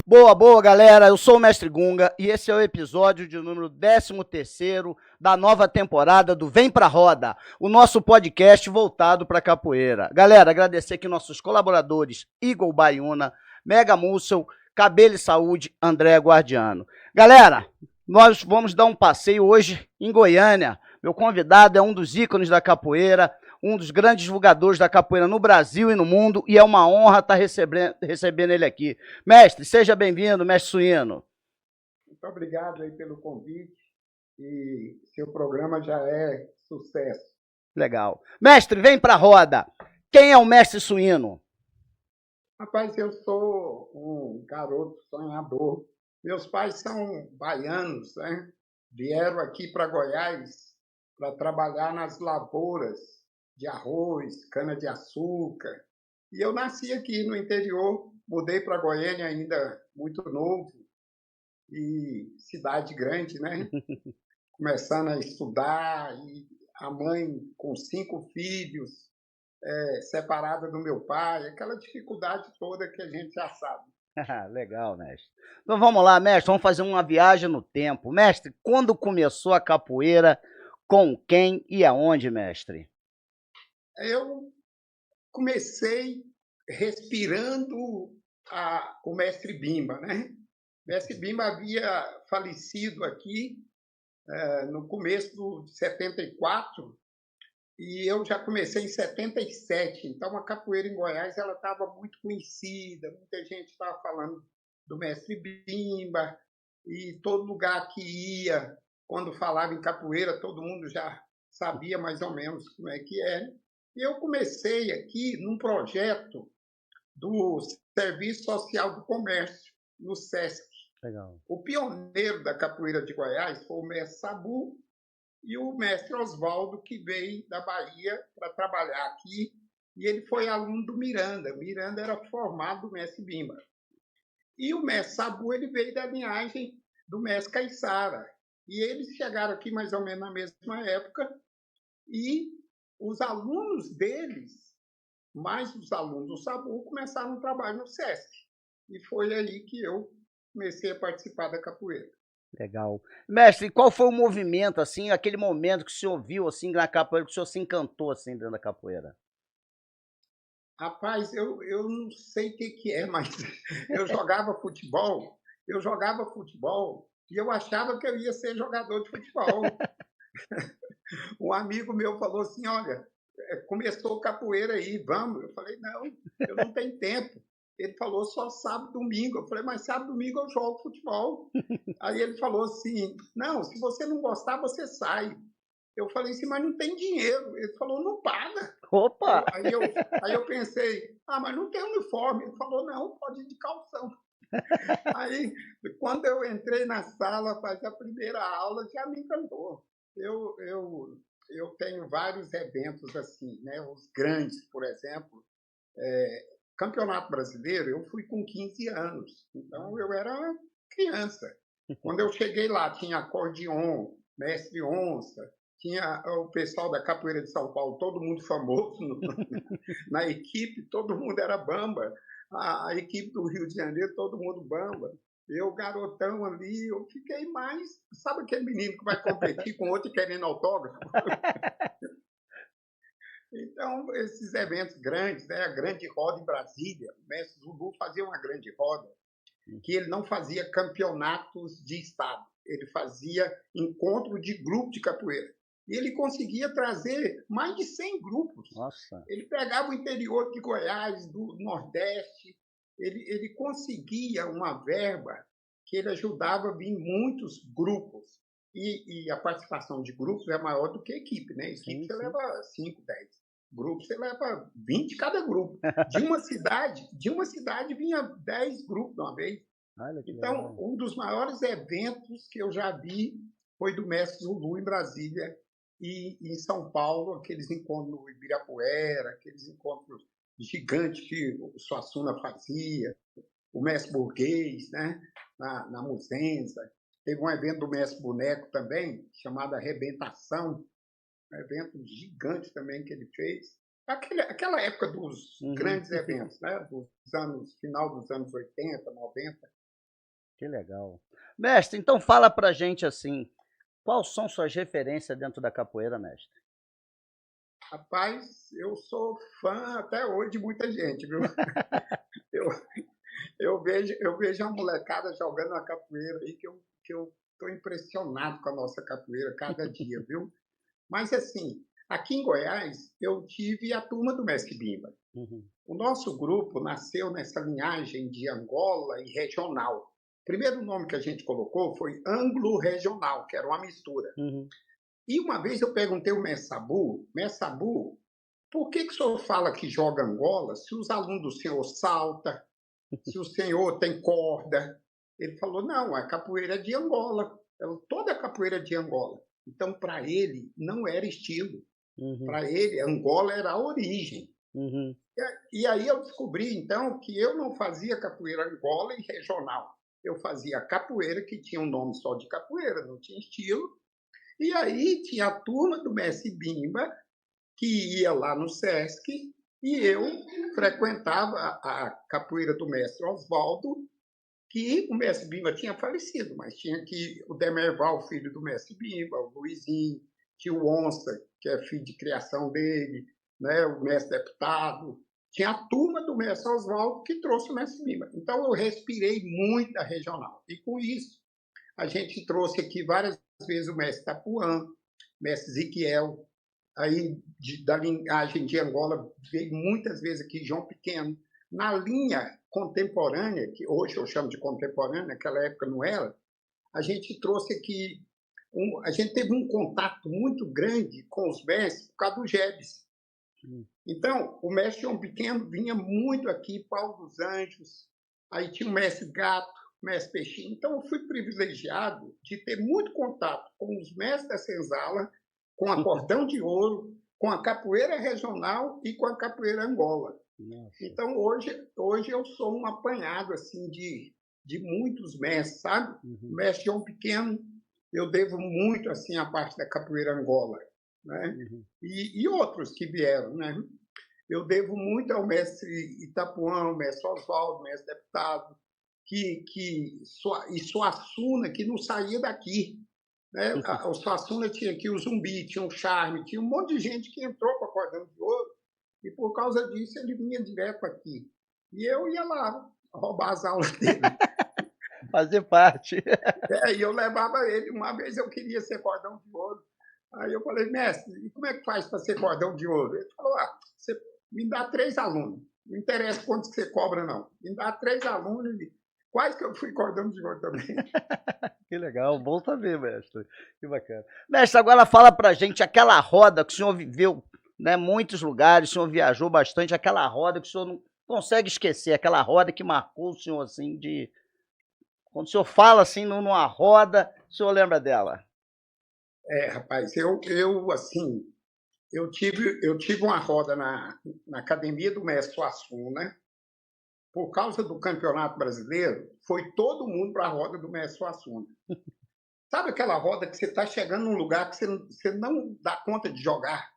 Boa, boa, galera. Eu sou o Mestre Gunga e esse é o episódio de número 13º da nova temporada do Vem Pra Roda, o nosso podcast voltado para capoeira. Galera, agradecer aqui nossos colaboradores Igor Baiuna, Mega Muscle, Cabelo e Saúde, André Guardiano. Galera, nós vamos dar um passeio hoje em Goiânia. Meu convidado é um dos ícones da capoeira, um dos grandes divulgadores da capoeira no Brasil e no mundo, e é uma honra estar recebendo ele aqui. Mestre, seja bem-vindo, mestre Suíno. Muito obrigado aí pelo convite, e seu programa já é sucesso. Legal. Mestre, vem pra roda. Quem é o mestre Suíno? Rapaz, eu sou um garoto sonhador. Meus pais são baianos, né? Vieram aqui para Goiás para trabalhar nas lavouras de arroz, cana-de-açúcar. E eu nasci aqui no interior, mudei para Goiânia ainda muito novo, e cidade grande, né? Começando a estudar, e a mãe com 5 filhos, separada do meu pai, aquela dificuldade toda que a gente já sabe. Legal, mestre. Então vamos lá, mestre, vamos fazer uma viagem no tempo. Mestre, quando começou a capoeira, com quem e aonde, mestre? Eu comecei respirando o mestre Bimba, né? O mestre Bimba havia falecido aqui no começo de 74, e eu já comecei em 77. Então a capoeira em Goiás ela estava muito conhecida, muita gente estava falando do mestre Bimba, e todo lugar que ia, quando falava em capoeira, todo mundo já sabia mais ou menos como é que é. E eu comecei aqui num projeto do Serviço Social do Comércio, no SESC. Legal. O pioneiro da capoeira de Goiás foi o mestre Sabu e o mestre Oswaldo, que veio da Bahia para trabalhar aqui, e ele foi aluno do Miranda. Miranda era formado do mestre Bimba. E o mestre Sabu ele veio da linhagem do mestre Caiçara. E eles chegaram aqui mais ou menos na mesma época, e os alunos deles, mais os alunos do Sabu, começaram um trabalho no SESC. E foi aí que eu comecei a participar da capoeira. Legal. Mestre, qual foi o movimento, assim, aquele momento que o senhor viu, assim, na capoeira, que o senhor se encantou, assim, dentro da capoeira? Rapaz, eu não sei o que é, mas eu jogava futebol e eu achava que eu ia ser jogador de futebol. Um amigo meu falou assim, olha, começou capoeira aí, vamos. Eu falei, não, eu não tenho tempo. Ele falou, só sábado e domingo. Eu falei, mas sábado e domingo eu jogo futebol. Aí ele falou assim, não, se você não gostar, você sai. Eu falei assim, mas não tem dinheiro. Ele falou, não paga. Opa! Aí eu pensei, mas não tem uniforme. Ele falou, não, pode ir de calção. Aí, quando eu entrei na sala, fazer a primeira aula, já me encantou. Eu tenho vários eventos assim, né? Os grandes, por exemplo, Campeonato Brasileiro, eu fui com 15 anos, então eu era criança. Quando eu cheguei lá, tinha acordeon, mestre onça, tinha o pessoal da Capoeira de São Paulo, todo mundo famoso na equipe, todo mundo era bamba. A equipe do Rio de Janeiro, todo mundo bamba. Eu, garotão ali, eu fiquei mais... Sabe aquele menino que vai competir com outro querendo autógrafo? Então, esses eventos grandes, né? A grande roda em Brasília, o mestre Zulu fazia uma grande roda, que ele não fazia campeonatos de estado, ele fazia encontro de grupo de capoeira. E ele conseguia trazer mais de 100 grupos. Nossa. Ele pegava o interior de Goiás, do Nordeste, ele conseguia uma verba que ele ajudava a vir muitos grupos. E a participação de grupos é maior do que a equipe, né? Equipe você leva 5, 10. Grupos você leva 20 cada grupo. De uma cidade vinha 10 grupos de uma vez. Então, um dos maiores eventos que eu já vi foi do mestre Zulu em Brasília e em São Paulo, aqueles encontros no Ibirapuera, aqueles encontros gigantes que o Suassuna fazia, o mestre Burguês, né? na Muzenza. Teve um evento do mestre Boneco também, chamado Arrebentação, um evento gigante também que ele fez. Aquela época dos Uhum. grandes eventos, né? Final dos anos 80, 90. Que legal. Mestre, então fala pra gente assim, quais são suas referências dentro da capoeira, mestre? Rapaz, eu sou fã até hoje de muita gente, viu? Eu, eu vejo a molecada jogando a capoeira aí que eu estou impressionado com a nossa capoeira cada dia, viu? Mas assim, aqui em Goiás, eu tive a turma do Mestre Bimba. Uhum, O nosso grupo nasceu nessa linhagem de Angola e regional. O primeiro nome que a gente colocou foi Anglo-Regional, que era uma mistura. uhum, E uma vez eu perguntei ao Mestre Sabu, por que o senhor fala que joga Angola se os alunos do senhor saltam, se o senhor tem corda? Ele falou, não, a capoeira é de Angola. Toda a capoeira é de Angola. Então, para ele, não era estilo. uhum, Para ele, Angola era a origem. uhum, E aí eu descobri, então, que eu não fazia capoeira Angola e regional. Eu fazia capoeira que tinha um nome só de capoeira, não tinha estilo. E aí tinha a turma do Mestre Bimba, que ia lá no Sesc, e eu frequentava a capoeira do Mestre Oswaldo, que o Mestre Bimba tinha falecido, mas tinha que o Demerval, filho do Mestre Bimba, o Luizinho, tinha o Onça, que é filho de criação dele, né, o Mestre Deputado. Tinha a turma do Mestre Oswaldo que trouxe o Mestre Bimba. Então eu respirei muito a regional. E com isso, a gente trouxe aqui várias vezes o Mestre Tapuã, Mestre Ziquiel, aí da linhagem de Angola veio muitas vezes aqui João Pequeno. Na linha contemporânea, que hoje eu chamo de contemporânea, naquela época não era, a gente trouxe aqui, a gente teve um contato muito grande com os mestres por causa do Gebs. uhum. Então, o mestre João Pequeno vinha muito aqui, Paulo dos Anjos, aí tinha o mestre Gato, o mestre Peixinho. Então, eu fui privilegiado de ter muito contato com os mestres da senzala, com a Cordão de Ouro, com a capoeira regional e com a capoeira Angola. Nossa. Então, hoje eu sou um apanhado assim de muitos mestres, sabe? O Uhum, mestre João Pequeno, eu devo muito assim à parte da capoeira Angola, né? uhum, E outros que vieram, né? Eu devo muito ao mestre Itapuã, ao mestre Oswaldo, ao mestre Deputado, e Suassuna, que não saía daqui. Né? O Suassuna tinha aqui o Zumbi, tinha o Charme, tinha um monte de gente que entrou com a Cordão de Ouro, e por causa disso ele vinha direto aqui. E eu ia lá roubar as aulas dele. fazer parte. E eu levava ele. Uma vez eu queria ser cordão de ouro. Aí eu falei, mestre, e como é que faz para ser cordão de ouro? Ele falou, você me dá 3 alunos. Não interessa quanto você cobra, não. Me dá 3 alunos. Quase que eu fui cordão de ouro também. Que legal, bom saber, mestre. Que bacana. Mestre, agora fala pra gente aquela roda que o senhor viveu, né, muitos lugares, o senhor viajou bastante, aquela roda que o senhor não consegue esquecer, aquela roda que marcou o senhor assim de quando o senhor fala assim numa roda, o senhor lembra dela? Rapaz, eu assim, eu tive uma roda na academia do mestre Suassuna. Por causa do Campeonato Brasileiro, foi todo mundo para a roda do mestre Suassuna. Sabe aquela roda que você está chegando num lugar que você não dá conta de jogar?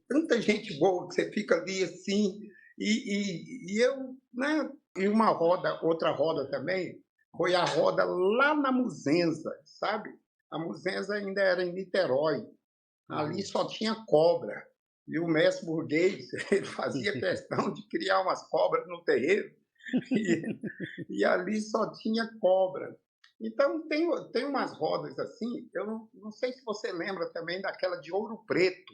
Tanta gente boa que você fica ali assim. E eu, né? E outra roda também, foi a roda lá na Muzenza, sabe? A Muzenza ainda era em Niterói. Ali Uhum. só tinha cobra. E o mestre burguês, ele fazia questão de criar umas cobras no terreiro. E, e ali só tinha cobra. Então, tem umas rodas assim, eu não sei se você lembra também daquela de Ouro Preto.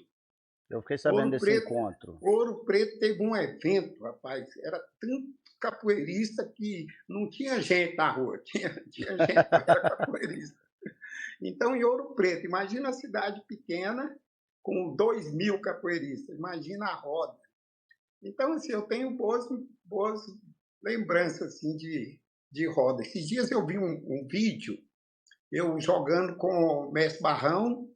Eu fiquei sabendo Ouro desse Preto, encontro. Ouro Preto teve um evento, rapaz, era tanto capoeirista que não tinha gente na rua, tinha gente que era capoeirista. Então, em Ouro Preto, imagina a cidade pequena com 2.000 capoeiristas, imagina a roda. Então, assim, eu tenho boas lembranças assim, de roda. Esses dias eu vi um vídeo, eu jogando com o mestre Barrão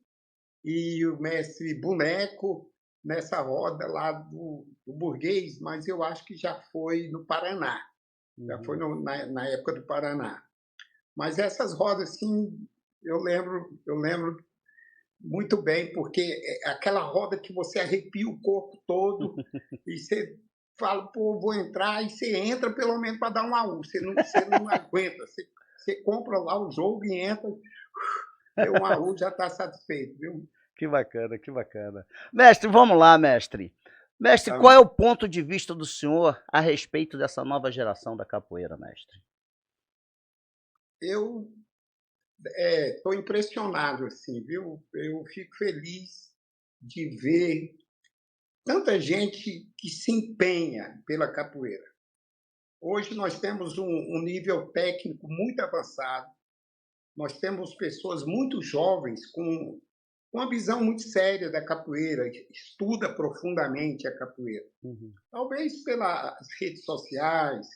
e o mestre Boneco nessa roda lá do Burguês, mas eu acho que já foi no Paraná, já foi Uhum. na época do Paraná. Mas essas rodas, assim, eu lembro muito bem, porque é aquela roda que você arrepia o corpo todo e você fala: "Pô, vou entrar", e você entra pelo menos para dar um AU, você não aguenta, você compra lá o jogo e entra, deu um AU, já está satisfeito, viu. Que bacana, que bacana. Mestre, vamos lá, mestre. Mestre, qual é o ponto de vista do senhor a respeito dessa nova geração da capoeira, mestre? Eu, estou impressionado, assim, viu. Eu fico feliz de ver tanta gente que se empenha pela capoeira. Hoje nós temos um nível técnico muito avançado, nós temos pessoas muito jovens com uma visão muito séria da capoeira, estuda profundamente a capoeira. Uhum, Talvez pelas redes sociais,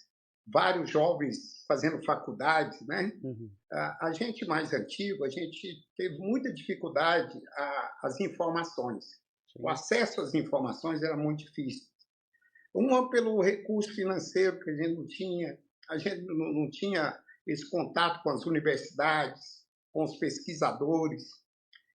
vários jovens fazendo faculdades, né? uhum, A gente mais antigo, a gente teve muita dificuldade às informações. O sim. acesso às informações era muito difícil. Uma pelo recurso financeiro que a gente não tinha esse contato com as universidades, com os pesquisadores.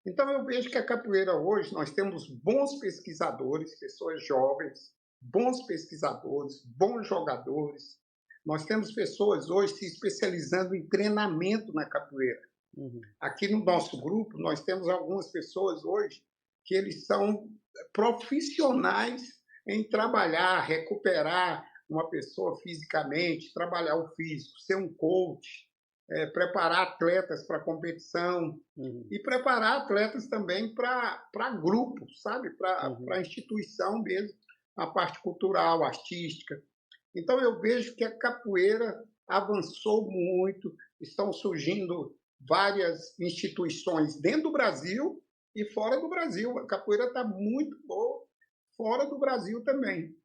Então eu vejo que a capoeira hoje nós temos bons pesquisadores, pessoas jovens, bons pesquisadores, bons jogadores. Nós temos pessoas hoje se especializando em treinamento na capoeira. Uhum, Aqui no nosso grupo nós temos algumas pessoas hoje que eles são profissionais em trabalhar, recuperar uma pessoa fisicamente, trabalhar o físico, ser um coach, preparar atletas para competição uhum, e preparar atletas também para grupos, sabe? uhum, Para instituição mesmo, a parte cultural, artística. Então eu vejo que a capoeira avançou muito, estão surgindo várias instituições dentro do Brasil e fora do Brasil. A capoeira está muito boa fora do Brasil também.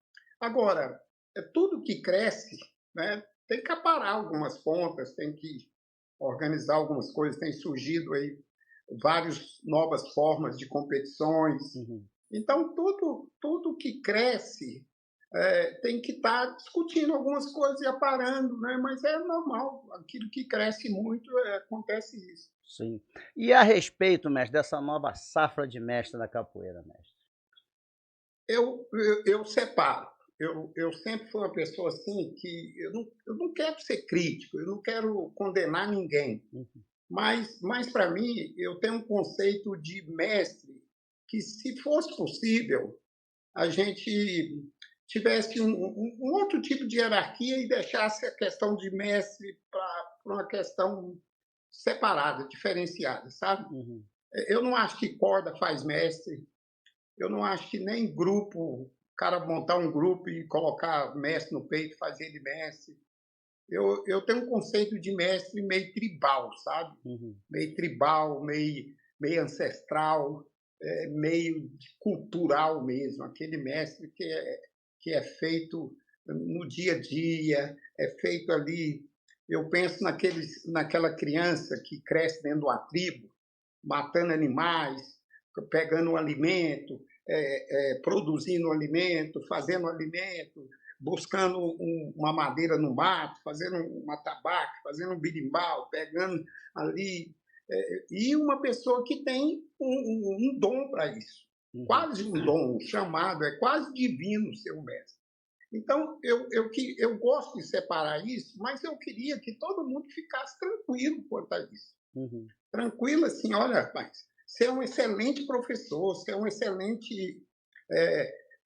Agora, é tudo que cresce, né, tem que aparar algumas pontas, tem que organizar algumas coisas, tem surgido aí várias novas formas de competições. uhum. Então, tudo que cresce tem que estar discutindo algumas coisas e aparando, né? Mas é normal, aquilo que cresce muito, acontece isso. Sim. E a respeito, mestre, dessa nova safra de mestre da capoeira, mestre? Eu separo. Eu sempre fui uma pessoa assim que eu não quero ser crítico, eu não quero condenar ninguém. Uhum, Mas para mim, eu tenho um conceito de mestre que, se fosse possível, a gente tivesse um outro tipo de hierarquia e deixasse a questão de mestre para uma questão separada, diferenciada, sabe? uhum, Eu não acho que corda faz mestre, eu não acho que nem grupo, o cara montar um grupo e colocar mestre no peito, fazer ele mestre. Eu tenho um conceito de mestre meio tribal, sabe? uhum. Meio tribal, meio ancestral, meio cultural mesmo, aquele mestre que é feito no dia a dia, é feito ali. Eu penso naquela criança que cresce dentro de uma tribo, matando animais, pegando um alimento, produzindo um alimento, fazendo um alimento, buscando uma madeira no mato, fazendo um atabaque, fazendo um birimbau, pegando ali. E uma pessoa que tem um dom para isso, Uhum, quase um dom, um chamado, é quase divino ser um mestre. Então, eu gosto de separar isso, mas eu queria que todo mundo ficasse tranquilo quanto a isso. uhum, Tranquilo assim, olha, rapaz, você é um excelente professor, você é um excelente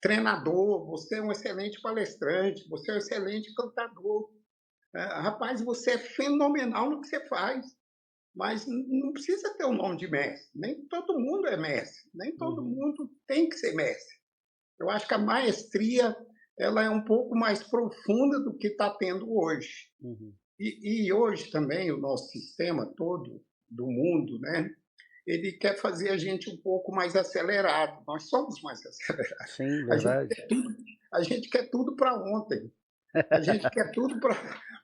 treinador, você é um excelente palestrante, você é um excelente cantador. Rapaz, você é fenomenal no que você faz, mas não precisa ter o nome de mestre. Nem todo mundo é mestre, nem todo uhum, mundo tem que ser mestre. Eu acho que a maestria ela é um pouco mais profunda do que está tendo hoje. uhum. E hoje também o nosso sistema todo do mundo, né? Ele quer fazer a gente um pouco mais acelerado. Nós somos mais acelerados. Sim, A gente verdade. quer tudo, a gente quer tudo para ontem. A gente quer tudo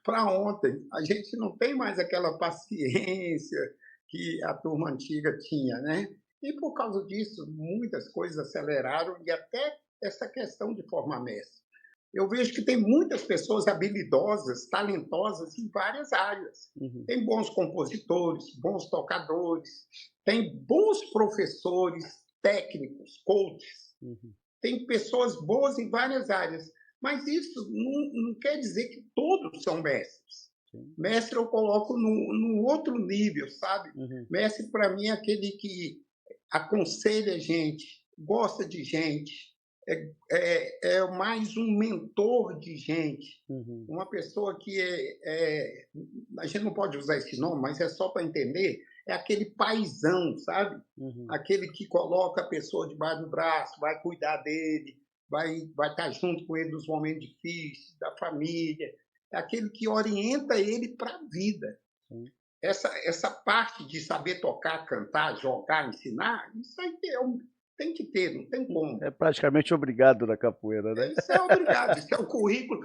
para ontem. A gente não tem mais aquela paciência que a turma antiga tinha, né? E por causa disso, muitas coisas aceleraram e até essa questão de formar mestre. eu vejo que tem muitas pessoas habilidosas, talentosas em várias áreas. Uhum. Tem bons compositores, bons tocadores, tem bons professores, técnicos, coaches, Uhum. tem pessoas boas em várias áreas, mas isso não quer dizer que todos são mestres. Sim. Mestre eu coloco num outro nível, sabe? Uhum. Mestre, para mim, é aquele que aconselha gente, gosta de gente, é mais um mentor de gente, Uhum. uma pessoa que a gente não pode usar esse nome, mas é só para entender, é aquele paizão, sabe? Uhum. Aquele que coloca a pessoa debaixo do braço, vai cuidar dele, vai estar junto com ele nos momentos difíceis, da família, é aquele que orienta ele para a vida. Sim. Essa parte de saber tocar, cantar, jogar, ensinar, isso aí tem que ter, não tem como. É praticamente obrigado na capoeira, né? Isso é obrigado, isso é o currículo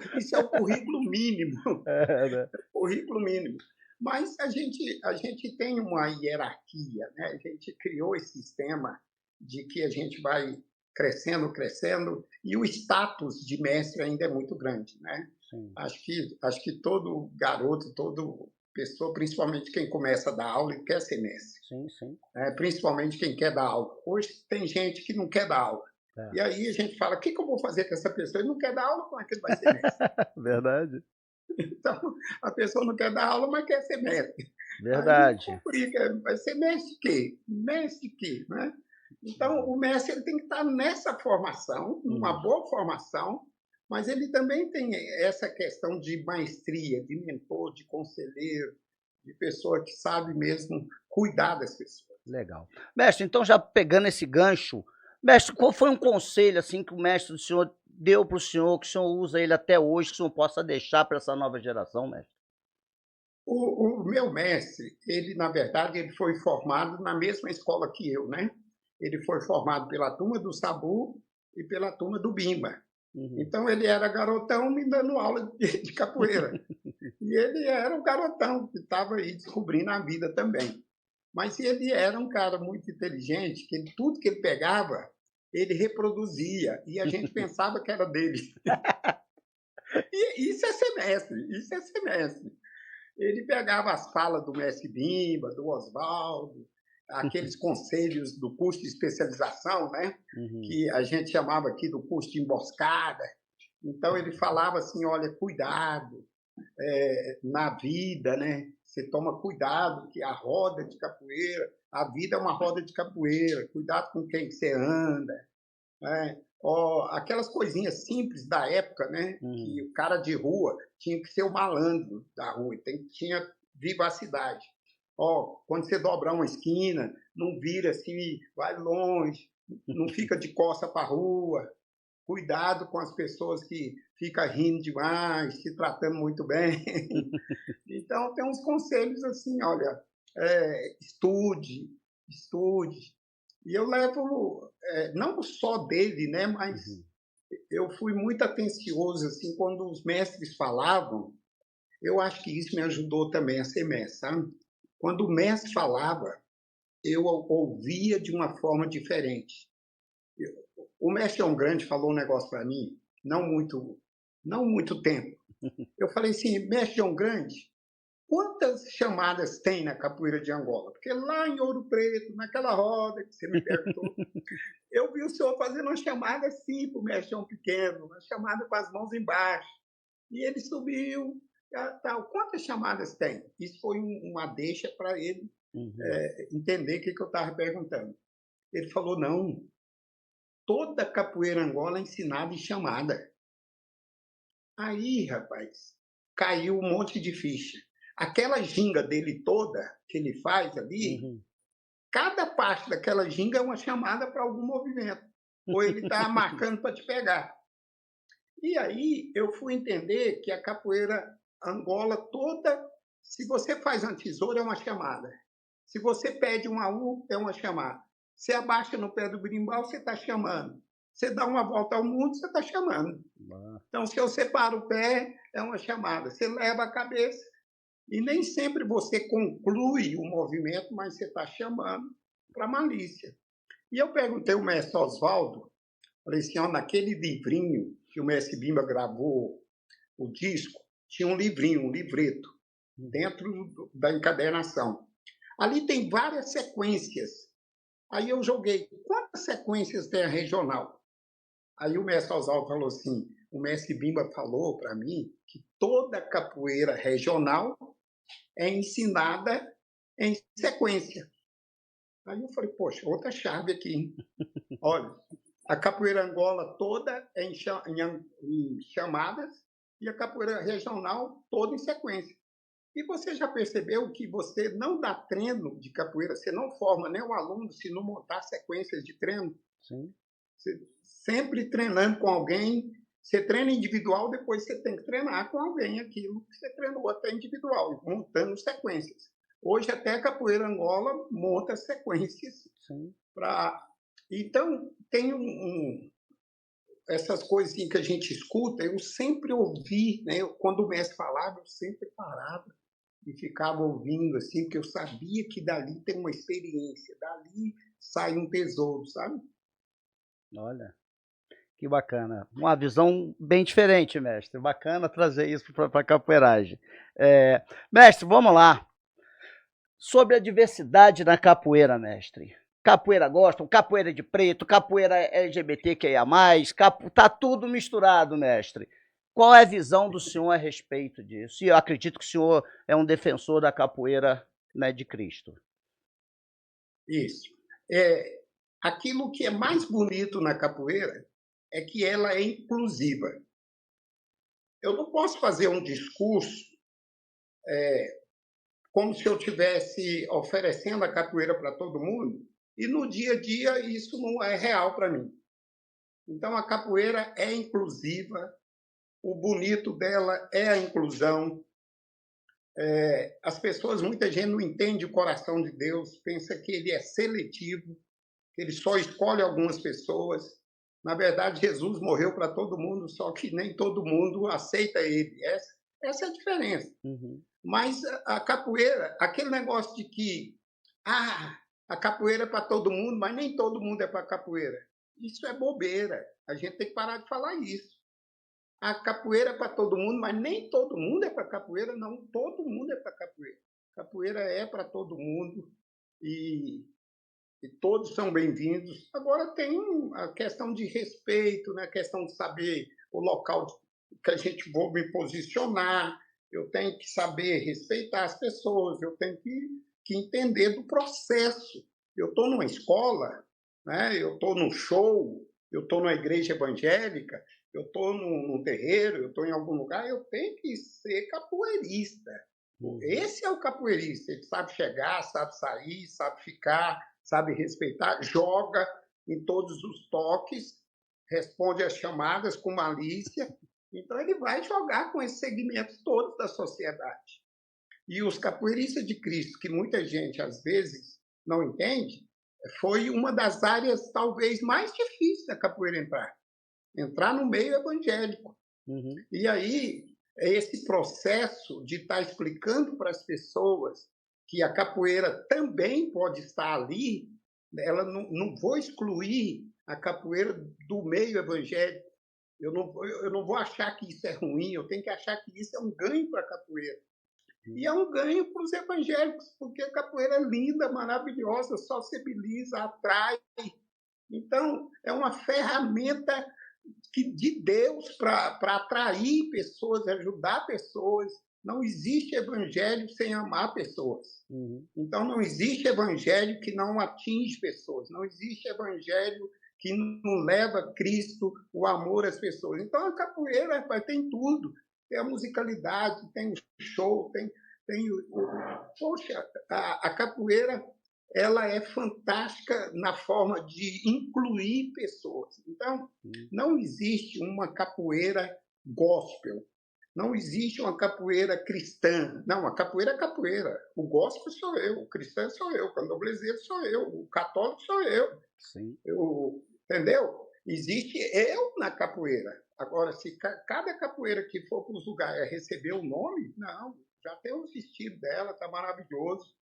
mínimo, Né? currículo mínimo. Mas a gente tem uma hierarquia, né? A gente criou esse sistema de que a gente vai crescendo, crescendo, e o status de mestre ainda é muito grande, né? Sim. Acho que todo garoto, todo pessoa, principalmente quem começa a dar aula e quer ser mestre, Sim, sim. principalmente quem quer dar aula. Hoje tem gente que não quer dar aula. É. E aí a gente fala, o que eu vou fazer com essa pessoa? Ele não quer dar aula, como é que ele vai ser mestre? Verdade. Então, a pessoa não quer dar aula, mas quer ser mestre. Aí Verdade. complica, vai ser mestre de quê? Mestre de quê? Né? Então, o mestre ele tem que estar nessa formação, numa Uhum. boa formação, mas ele também tem essa questão de maestria, de mentor, de conselheiro, de pessoa que sabe mesmo cuidar das pessoas. Legal. Mestre, então já pegando esse gancho, mestre, qual foi um conselho assim que o mestre do senhor deu para o senhor, que o senhor usa ele até hoje, que o senhor possa deixar para essa nova geração, mestre? O meu mestre, ele na verdade ele foi formado na mesma escola que eu, né? Ele foi formado pela turma do Sabu e pela turma do Bimba. Uhum. Então ele era garotão me dando aula de capoeira. E ele era um garotão que estava aí descobrindo a vida também. Mas ele era um cara muito inteligente, que tudo que ele pegava, ele reproduzia, e a gente pensava que era dele. E isso é ser mestre, isso é ser mestre. Ele pegava as falas do mestre Bimba, do Oswaldo, aqueles conselhos do curso de especialização, né? Uhum. Que a gente chamava aqui do curso de emboscada. Então ele falava assim, olha, cuidado na vida, né? Você toma cuidado que a roda de capoeira, a vida é uma roda de capoeira, cuidado com quem você anda, né? Aquelas coisinhas simples da época, né? Uhum. Que o cara de rua tinha que ser o malandro da rua, tinha vivacidade. Quando você dobrar uma esquina, não vira assim, vai longe, não fica de costa para a rua, cuidado com as pessoas que ficam rindo demais, se tratando muito bem. Então, tem uns conselhos assim, olha, estude, estude. E eu levo, não só dele, né, mas Uhum. eu fui muito atencioso, assim, quando os mestres falavam, eu acho que isso me ajudou também a ser mestre, sabe? Quando o mestre falava, eu ouvia de uma forma diferente. O mestre Grande falou um negócio para mim, não muito tempo. Eu falei assim, mestre Grande, quantas chamadas tem na capoeira de Angola? Porque lá em Ouro Preto, naquela roda que você me perguntou, eu vi o senhor fazendo uma chamada assim para o mestre Pequeno, uma chamada com as mãos embaixo. E ele subiu, tal. Quantas chamadas tem? Isso foi uma deixa para ele Uhum. entender o que eu estava perguntando. Ele falou, não, toda capoeira Angola é ensinada em chamada. Aí, rapaz, caiu um monte de ficha. Aquela ginga dele toda, que ele faz ali, Uhum. cada parte daquela ginga é uma chamada para algum movimento. Ou ele está marcando para te pegar. E aí eu fui entender que a capoeira Angola toda, se você faz uma tesoura, é uma chamada. Se você pede um AU, é uma chamada. Você abaixa no pé do berimbau, você está chamando. Você dá uma volta ao mundo, você está chamando. Ah. Então, se eu separo o pé, é uma chamada. Você leva a cabeça. E nem sempre você conclui o movimento, mas você está chamando para malícia. E eu perguntei ao mestre Oswaldo, falei assim, naquele livrinho que o Mestre Bimba gravou o disco, tinha um livrinho, um livreto, dentro da encadernação. Ali tem várias sequências. Aí eu joguei, quantas sequências tem a regional? Aí o mestre Oswaldo falou assim, o mestre Bimba falou para mim que toda capoeira regional é ensinada em sequência. Aí eu falei, poxa, outra chave aqui, hein? Olha, a capoeira Angola toda é em chamadas e a capoeira regional toda em sequência. E você já percebeu que você não dá treino de capoeira, você não forma nem o aluno se não montar sequências de treino? Sim. Você sempre treinando com alguém, você treina individual, depois você tem que treinar com alguém aquilo que você treinou até individual, montando sequências. Hoje até a capoeira Angola monta sequências para... Então, tem essas coisas assim que a gente escuta, eu sempre ouvi, né? Quando o mestre falava, eu sempre parava e ficava ouvindo, assim, porque eu sabia que dali tem uma experiência, dali sai um tesouro, sabe? Olha, que bacana. Uma visão bem diferente, mestre. Bacana trazer isso para a capoeiragem. Mestre, vamos lá. Sobre a diversidade na capoeira, mestre. Capoeira gospel, capoeira de preto, capoeira LGBTQIA+, tá tudo misturado, mestre. Qual é a visão do senhor a respeito disso? E eu acredito que o senhor é um defensor da capoeira, né, de Cristo. Isso. Aquilo que é mais bonito na capoeira é que ela é inclusiva. Eu não posso fazer um discurso como se eu estivesse oferecendo a capoeira para todo mundo, e no dia a dia isso não é real para mim. Então, a capoeira é inclusiva, o bonito dela é a inclusão. As pessoas, muita gente não entende o coração de Deus, pensa que ele é seletivo, que ele só escolhe algumas pessoas. Na verdade, Jesus morreu para todo mundo, só que nem todo mundo aceita ele. Essa é a diferença. Uhum. Mas a capoeira, aquele negócio de que a capoeira é para todo mundo, mas nem todo mundo é para capoeira. Isso é bobeira. A gente tem que parar de falar isso. A capoeira é para todo mundo, mas nem todo mundo é para capoeira, não. Todo mundo é para capoeira. Capoeira é para todo mundo e todos são bem-vindos. Agora tem a questão de respeito, né? A questão de saber o local que a gente vai me posicionar. Eu tenho que saber respeitar as pessoas, eu tenho que entender do processo. Eu estou numa escola, né? Eu estou num show, eu estou numa igreja evangélica, eu estou num terreiro, eu estou em algum lugar, eu tenho que ser capoeirista. Esse é o capoeirista, ele sabe chegar, sabe sair, sabe ficar, sabe respeitar, joga em todos os toques, responde às chamadas com malícia. Então, ele vai jogar com esses segmentos todos da sociedade. E os capoeiristas de Cristo, que muita gente, às vezes, não entende, foi uma das áreas, talvez, mais difíceis da capoeira entrar no meio evangélico. Uhum. E aí, esse processo de estar explicando para as pessoas que a capoeira também pode estar ali, ela não vou excluir a capoeira do meio evangélico. Eu não vou achar que isso é ruim, eu tenho que achar que isso é um ganho para a capoeira. E é um ganho para os evangélicos, porque a capoeira é linda, maravilhosa, sociabiliza, atrai. Então, é uma ferramenta de Deus para atrair pessoas, ajudar pessoas. Não existe evangelho sem amar pessoas. Uhum. Então, não existe evangelho que não atinge pessoas. Não existe evangelho que não leva a Cristo, o amor às pessoas. Então, a capoeira tem tudo. Tem a musicalidade, tem o show, tem poxa, a capoeira ela é fantástica na forma de incluir pessoas. Então, não existe uma capoeira gospel, não existe uma capoeira cristã. Não, a capoeira é capoeira. O gospel sou eu, o cristão sou eu, o candombleseiro sou eu, o católico sou eu. Sim. Entendeu? Existe eu na capoeira. Agora, se cada capoeira que for para os lugares receber o nome, não, já tem o vestido dela, está maravilhoso.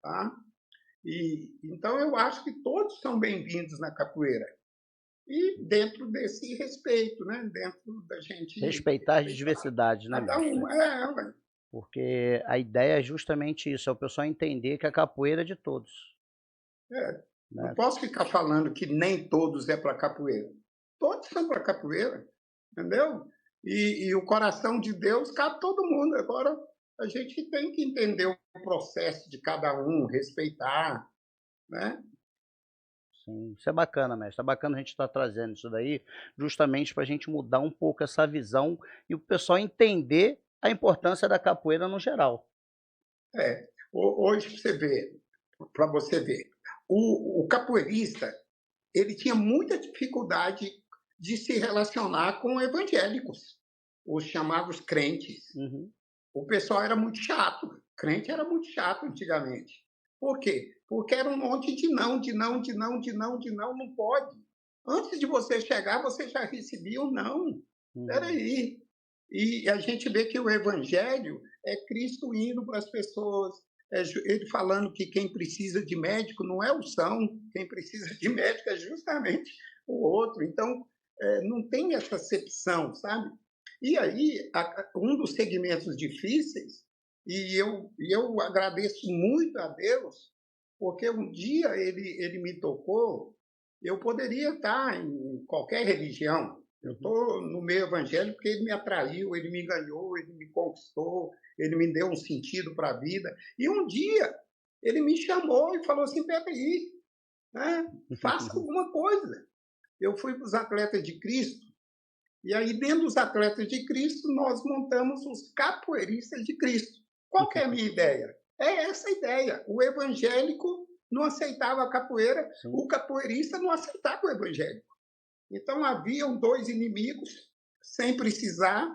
Tá? Então, eu acho que todos são bem-vindos na capoeira. e dentro desse respeito, né? Dentro da gente Respeitar as respeitar diversidades, né, cada mestre? um. É, ué. Porque a ideia é justamente isso, é o pessoal entender que a capoeira é de todos, É. Não né? posso ficar falando que nem todos é para capoeira. Todos são para capoeira, entendeu? E o coração de Deus cabe todo mundo. Agora, a gente tem que entender o processo de cada um, respeitar, né? Sim, isso é bacana, mestre. É bacana a gente estar trazendo isso daí, justamente para a gente mudar um pouco essa visão e o pessoal entender a importância da capoeira no geral. É. Hoje, para você ver, o capoeirista, ele tinha muita dificuldade de se relacionar com evangélicos, os chamados crentes. Uhum, O pessoal era muito chato, crente era muito chato antigamente. Por quê? Porque era um monte de não, de não, de não, de não, de não, não pode. Antes de você chegar, você já recebia um não. Espera uhum. aí. E a gente vê que o evangelho é Cristo indo para as pessoas, ele falando que quem precisa de médico não é o são, quem precisa de médico é justamente o outro. Então, não tem essa acepção, sabe? E aí, um dos segmentos difíceis, e eu agradeço muito a Deus, porque um dia ele me tocou, eu poderia estar em qualquer religião, eu Uhum. estou no meio evangélico porque ele me atraiu, ele me ganhou, ele me conquistou, ele me deu um sentido para a vida. E um dia ele me chamou e falou assim: peraí, né, faça alguma coisa. Eu fui para os Atletas de Cristo, e aí, dentro dos Atletas de Cristo, nós montamos os Capoeiristas de Cristo. Qual que é a minha ideia? É essa ideia. O evangélico não aceitava a capoeira, Sim. o capoeirista não aceitava o evangélico. Então, haviam dois inimigos, sem precisar.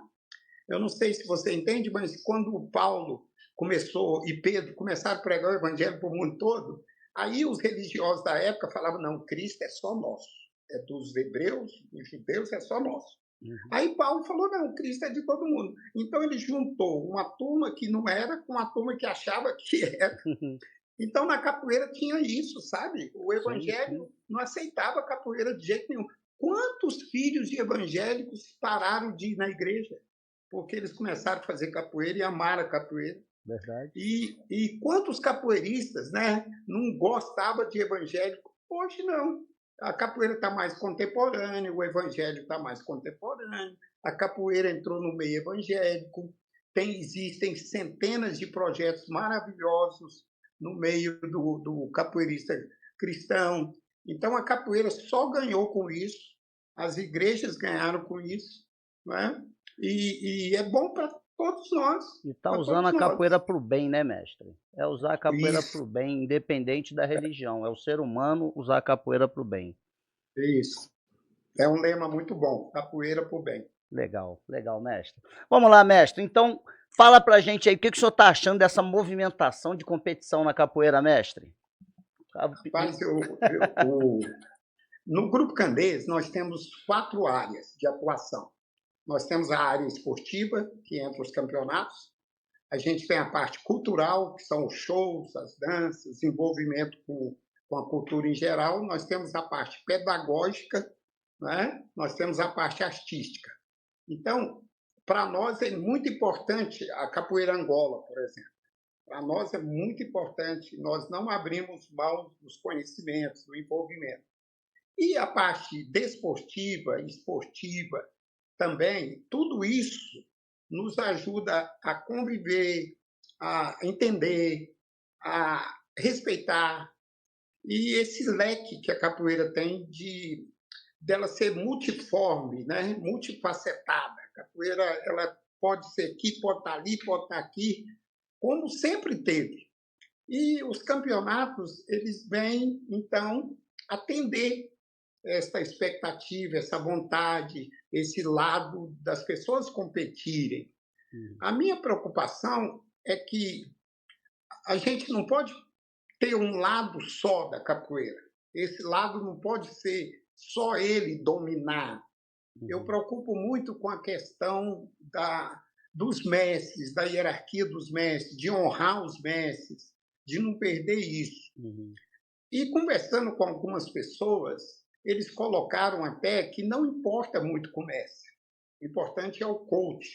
Eu não sei se você entende, mas quando o Paulo começou e Pedro começaram a pregar o evangelho para o mundo todo, aí os religiosos da época falavam: não, Cristo é só nosso. É dos hebreus, dos judeus, é só nosso. Uhum. Aí Paulo falou: não, Cristo é de todo mundo. Então ele juntou uma turma que não era com uma turma que achava que era. Então na capoeira tinha isso, sabe? O Sim, sim. evangelho não aceitava a capoeira de jeito nenhum. Quantos filhos de evangélicos pararam de ir na igreja? Porque eles começaram a fazer capoeira e amaram a capoeira. Verdade. E quantos capoeiristas, né, não gostavam de evangélico? Hoje não. A capoeira está mais contemporânea, o evangelho está mais contemporâneo, a capoeira entrou no meio evangélico, existem centenas de projetos maravilhosos no meio do capoeirista cristão. Então a capoeira só ganhou com isso, as igrejas ganharam com isso, né? E é bom para todos nós, E tá para usando todos a nós. capoeira para o bem, né, mestre? É usar a capoeira para Isso, o bem, independente da religião. É o ser humano usar a capoeira para o bem. isso. É um lema muito bom, capoeira por bem. Legal, legal, mestre. Vamos lá, mestre. Então, fala pra gente aí, o que que o senhor tá achando dessa movimentação de competição na capoeira, mestre? Rapaz, no Grupo Candês, nós temos 4 áreas de atuação. Nós temos a área esportiva, que entra os campeonatos. A gente tem a parte cultural, que são os shows, as danças, envolvimento com a cultura em geral. Nós temos a parte pedagógica, né? Nós temos a parte artística. Então, para nós é muito importante a capoeira Angola, por exemplo. Para nós é muito importante, nós não abrimos mão dos conhecimentos, do envolvimento. E a parte desportiva, esportiva também, tudo isso nos ajuda a conviver, a entender, a respeitar. E esse leque que a capoeira tem dela ser multiforme, né? Multifacetada. A capoeira ela pode ser aqui, pode estar ali, pode estar aqui, como sempre teve. E os campeonatos, eles vêm, então, atender essa expectativa, essa vontade, esse lado das pessoas competirem. Uhum. A minha preocupação é que a gente não pode ter um lado só da capoeira. Esse lado não pode ser só ele dominar. Eu Uhum. preocupo muito com a questão dos mestres, da hierarquia dos mestres, de honrar os mestres, de não perder isso. Uhum. E conversando com algumas pessoas, eles colocaram até que não importa muito com o mestre. O importante é o coach,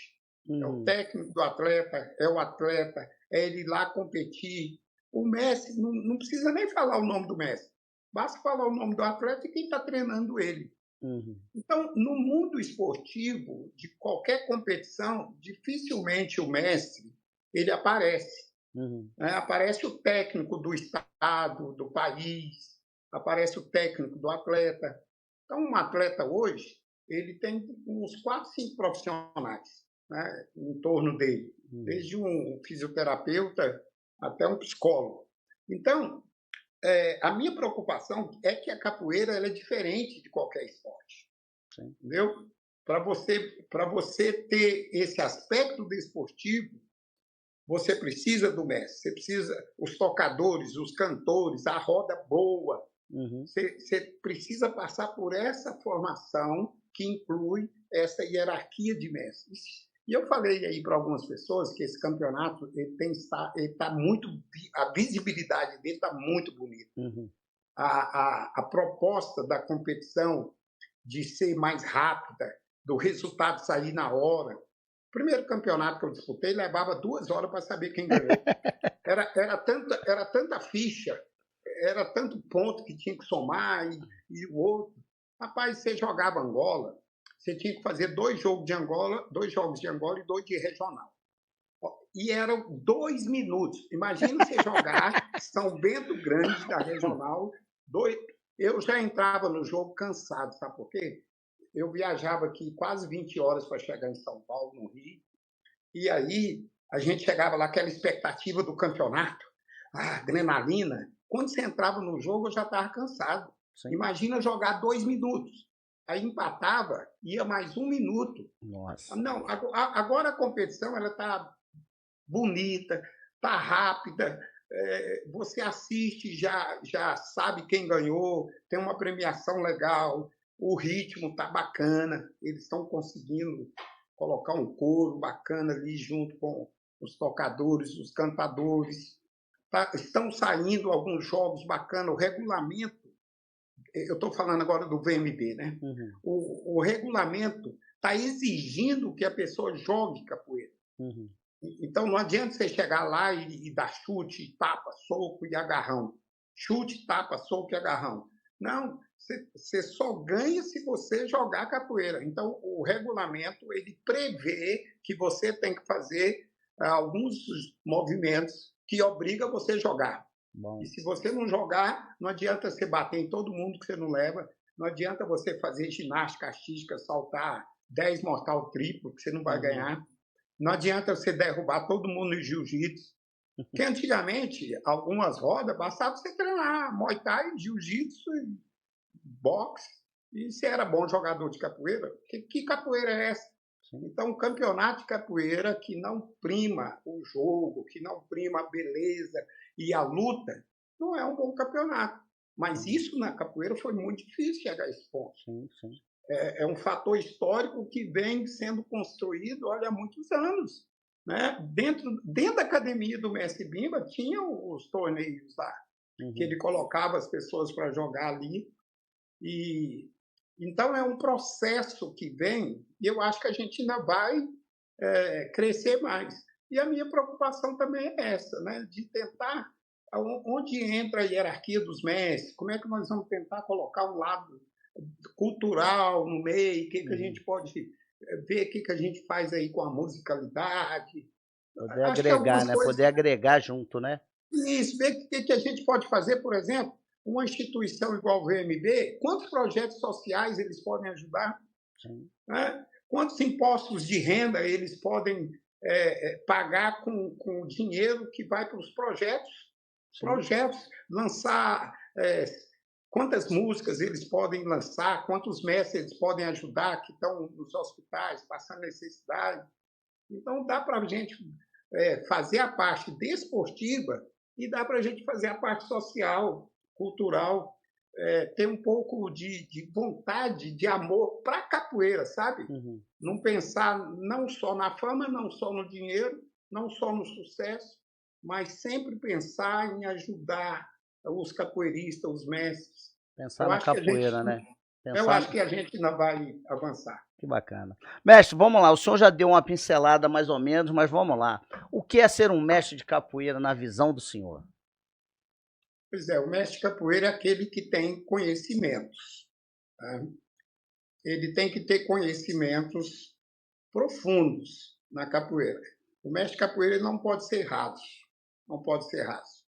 é o técnico do atleta, é o atleta, é ele ir lá competir. O mestre, não precisa nem falar o nome do mestre, basta falar o nome do atleta e quem está treinando ele. Então, no mundo esportivo, de qualquer competição, dificilmente o mestre ele aparece. Né? Aparece o técnico do estado, do país, aparece o técnico do atleta. Então, um atleta hoje, ele tem uns 4, 5 profissionais, né, em torno dele, desde um fisioterapeuta até um psicólogo. Então, a minha preocupação é que a capoeira ela é diferente de qualquer esporte. Sim. Entendeu? Para você ter esse aspecto desportivo, você precisa do mestre, você precisa os tocadores, os cantores, a roda boa. Você precisa passar por essa formação que inclui essa hierarquia de mestres. E eu falei aí para algumas pessoas que esse campeonato ele tá muito, a visibilidade dele está muito bonita. A proposta da competição de ser mais rápida, do resultado sair na hora. O primeiro campeonato que eu disputei levava 2 horas para saber quem ganhou. Era tanta ficha, era tanto ponto que tinha que somar e o outro. Rapaz, você jogava Angola, você tinha que fazer 2 jogos de Angola, 2 jogos de Angola e 2 de regional. E eram 2 minutos. Imagina você jogar São Bento Grande da regional. Eu já entrava no jogo cansado, sabe por quê? Eu viajava aqui quase 20 horas para chegar em São Paulo, no Rio. E aí a gente chegava lá, aquela expectativa do campeonato, a adrenalina. Quando você entrava no jogo, eu já estava cansado. Sim. Imagina jogar 2 minutos. Aí empatava, ia mais 1 minuto. Nossa. Não, agora a competição está bonita, está rápida. Você assiste, já sabe quem ganhou, tem uma premiação legal, o ritmo está bacana, eles estão conseguindo colocar um coro bacana ali junto com os tocadores, os cantadores. Estão saindo alguns jogos bacanas, o regulamento, eu estou falando agora do VMB, né? O regulamento está exigindo que a pessoa jogue capoeira. Então, não adianta você chegar lá e dar chute, tapa, soco e agarrão. Chute, tapa, soco e agarrão. Não, você só ganha se você jogar capoeira. Então, o regulamento ele prevê que você tem que fazer alguns movimentos que obrigam você a jogar. Bom. E se você não jogar, não adianta você bater em todo mundo que você não leva, não adianta você fazer ginástica artística, saltar 10 mortal triplo, que você não vai ganhar. Não adianta você derrubar todo mundo no jiu-jitsu. Porque antigamente, algumas rodas, bastava você treinar Muay Thai, jiu-jitsu, boxe, e você era bom jogador de capoeira. Que capoeira é essa? Sim. Então, um campeonato de capoeira que não prima o jogo, que não prima a beleza e a luta, não é um bom campeonato. Mas isso na capoeira foi muito difícil chegar a esse ponto. Sim, sim. É um fator histórico que vem sendo construído, olha, há muitos anos. Né? Dentro da academia do Mestre Bimba, tinha os torneios lá, que ele colocava as pessoas para jogar ali. Então, é um processo que vem, e eu acho que a gente ainda vai crescer mais. E a minha preocupação também é essa, né? De tentar, onde entra a hierarquia dos mestres, como é que nós vamos tentar colocar um lado cultural no meio, o que a gente pode ver, o que a gente faz aí com a musicalidade. Poder agregar, né? Poder agregar junto, né? Isso, ver o que a gente pode fazer, por exemplo, uma instituição igual o VMB, quantos projetos sociais eles podem ajudar? Né? Quantos impostos de renda eles podem pagar com o dinheiro que vai para os projetos? Sim. Projetos, lançar... quantas músicas eles podem lançar, quantos mestres eles podem ajudar que estão nos hospitais, passando necessidade. Então, dá para a gente fazer a parte desportiva e dá para a gente fazer a parte social, cultural, ter um pouco de vontade, de amor para a capoeira, sabe? Não pensar não só na fama, não só no dinheiro, não só no sucesso, mas sempre pensar em ajudar os capoeiristas, os mestres. Pensar na capoeira, né? Eu Pensar. acho que a gente ainda vai avançar. Que bacana. Mestre, vamos lá. O senhor já deu uma pincelada mais ou menos, mas vamos lá. O que é ser um mestre de capoeira na visão do senhor? Pois é, o mestre de capoeira é aquele que tem conhecimentos. Tá? Ele tem que ter conhecimentos profundos na capoeira. O mestre de capoeira ele não pode ser raso. Não pode ser raso.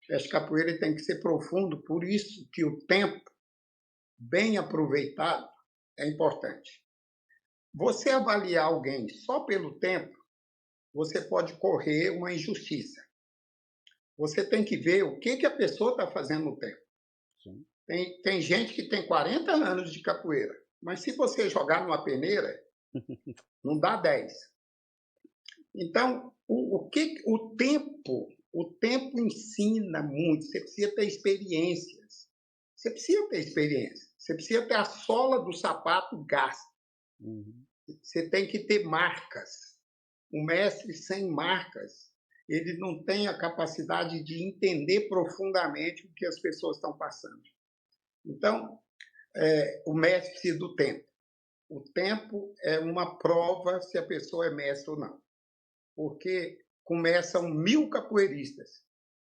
O mestre de capoeira ele tem que ser profundo, por isso que o tempo bem aproveitado é importante. Você avaliar alguém só pelo tempo, você pode correr uma injustiça. Você tem que ver o que a pessoa está fazendo no tempo. Sim. Tem gente que tem 40 anos de capoeira, mas se você jogar numa peneira, não dá 10. Então, o tempo ensina muito. Você precisa ter experiências. Você precisa ter experiência. Você precisa ter a sola do sapato gasta. Uhum. Você tem que ter marcas. Um mestre sem marcas, ele não tem a capacidade de entender profundamente o que as pessoas estão passando. Então, o mestre precisa do tempo. O tempo é uma prova se a pessoa é mestre ou não. Porque começam 1000 capoeiristas.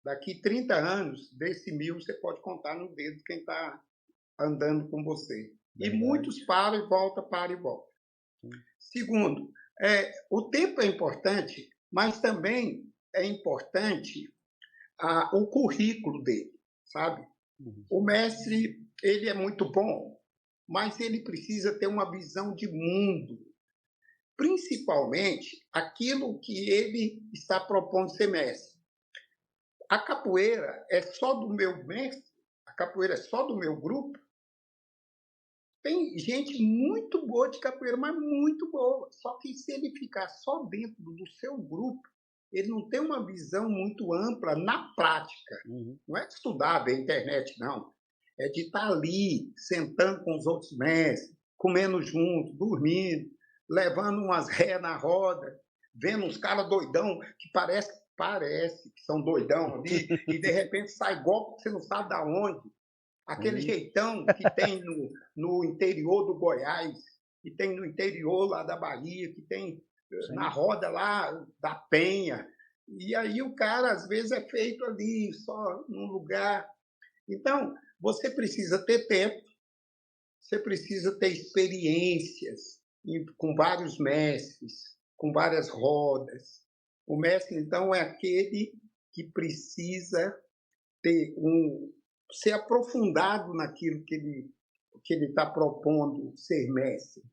Daqui 30 anos, desse 1000, você pode contar no dedo quem está andando com você. E muitos param e voltam, param e voltam. Segundo, o tempo é importante, mas também é importante o currículo dele, sabe? O mestre, ele é muito bom, mas ele precisa ter uma visão de mundo, principalmente aquilo que ele está propondo ser mestre. A capoeira é só do meu mestre? A capoeira é só do meu grupo? Tem gente muito boa de capoeira, mas muito boa. Só que se ele ficar só dentro do seu grupo, ele não tem uma visão muito ampla na prática. Uhum. Não é de estudar, ver a internet, não. É de estar ali, sentando com os outros mestres, comendo junto, dormindo, levando umas ré na roda, vendo uns caras doidão que parece que são doidão ali, e de repente sai golpe que você não sabe de onde. Aquele jeitão que tem no interior do Goiás, que tem no interior lá da Bahia, que tem na roda lá da Penha. E aí o cara, às vezes, é feito ali, só num lugar. Então, você precisa ter tempo, você precisa ter experiências com vários mestres, com várias rodas. O mestre, então, é aquele que precisa ter ser aprofundado naquilo que ele está propondo ser mestre.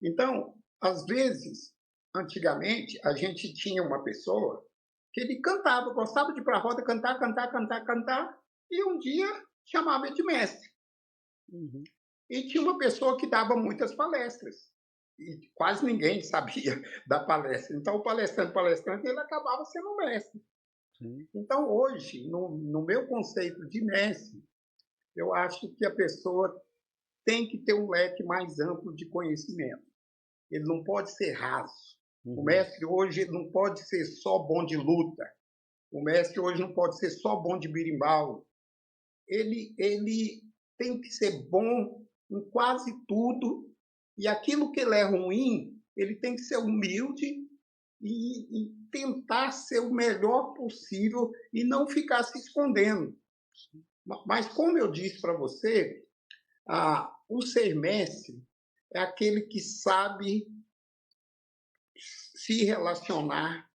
Então, às vezes, antigamente, a gente tinha uma pessoa que ele cantava, gostava de ir para a roda, cantar, cantar, cantar, cantar, e um dia chamava de mestre. Uhum. E tinha uma pessoa que dava muitas palestras, e quase ninguém sabia da palestra. Então, o palestrante, ele acabava sendo mestre. Sim. Então, hoje, no meu conceito de mestre, eu acho que a pessoa tem que ter um leque mais amplo de conhecimento. Ele não pode ser raso. O mestre hoje não pode ser só bom de luta. O mestre hoje não pode ser só bom de birimbau. Ele tem que ser bom em quase tudo, e aquilo que ele é ruim, ele tem que ser humilde e tentar ser o melhor possível e não ficar se escondendo. Mas, como eu disse para você, o ser mestre é aquele que sabe se relacionar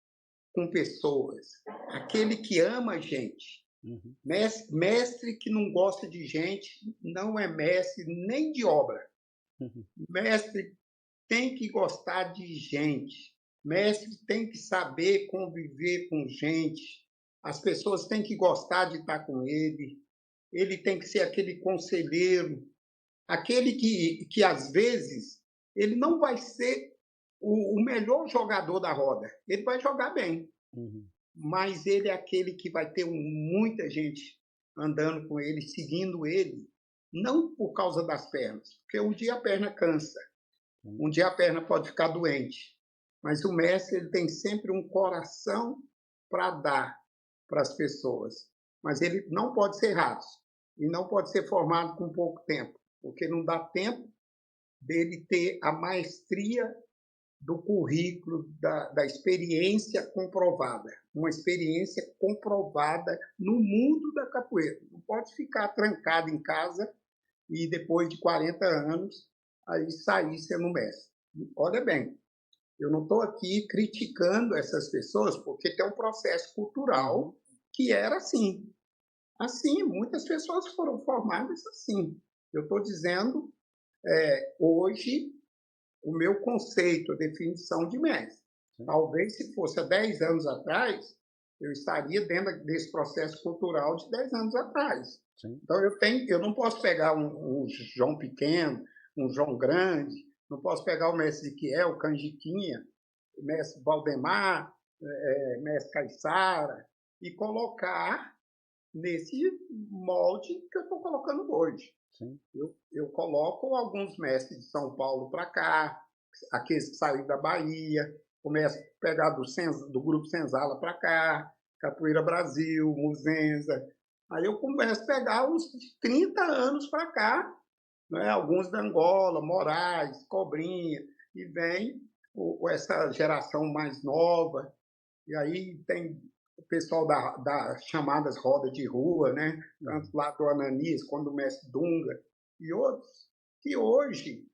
com pessoas, aquele que ama a gente. Uhum. Mestre que não gosta de gente não é mestre nem de obra. Uhum. Mestre tem que gostar de gente. Mestre tem que saber conviver com gente. As pessoas têm que gostar de estar com ele. Ele tem que ser aquele conselheiro, aquele que às vezes, ele não vai ser o melhor jogador da roda. Ele vai jogar bem, mas ele é aquele que vai ter muita gente andando com ele, seguindo ele, não por causa das pernas, porque um dia a perna cansa, um dia a perna pode ficar doente, mas o mestre ele tem sempre um coração para dar para as pessoas, mas ele não pode ser raso e não pode ser formado com pouco tempo. porque não dá tempo dele ter a maestria do currículo, da experiência comprovada. Uma experiência comprovada no mundo da capoeira. Não pode ficar trancado em casa e depois de 40 anos aí sair sendo mestre. Olha bem, eu não estou aqui criticando essas pessoas, porque tem um processo cultural que era assim. Assim, muitas pessoas foram formadas assim. Eu estou dizendo, hoje, o meu conceito, a definição de mestre. Talvez, se fosse há 10 anos atrás, eu estaria dentro desse processo cultural de 10 anos atrás. Sim. Então, eu não posso pegar um João Pequeno, um João Grande, não posso pegar o mestre Ezequiel, o Canjiquinha, o mestre Valdemar, mestre Caiçara, e colocar nesse molde que eu estou colocando hoje. Eu coloco alguns mestres de São Paulo para cá, aqueles que saíram da Bahia, começo a pegar do Grupo Senzala para cá, Capoeira Brasil, Muzenza. Aí eu começo a pegar uns de 30 anos para cá, né? Alguns da Angola, Moraes, Cobrinha, e vem essa geração mais nova, e aí tem o pessoal das chamadas rodas de rua, né? Tanto lá do Ananias, quanto do mestre Dunga, e outros, que hoje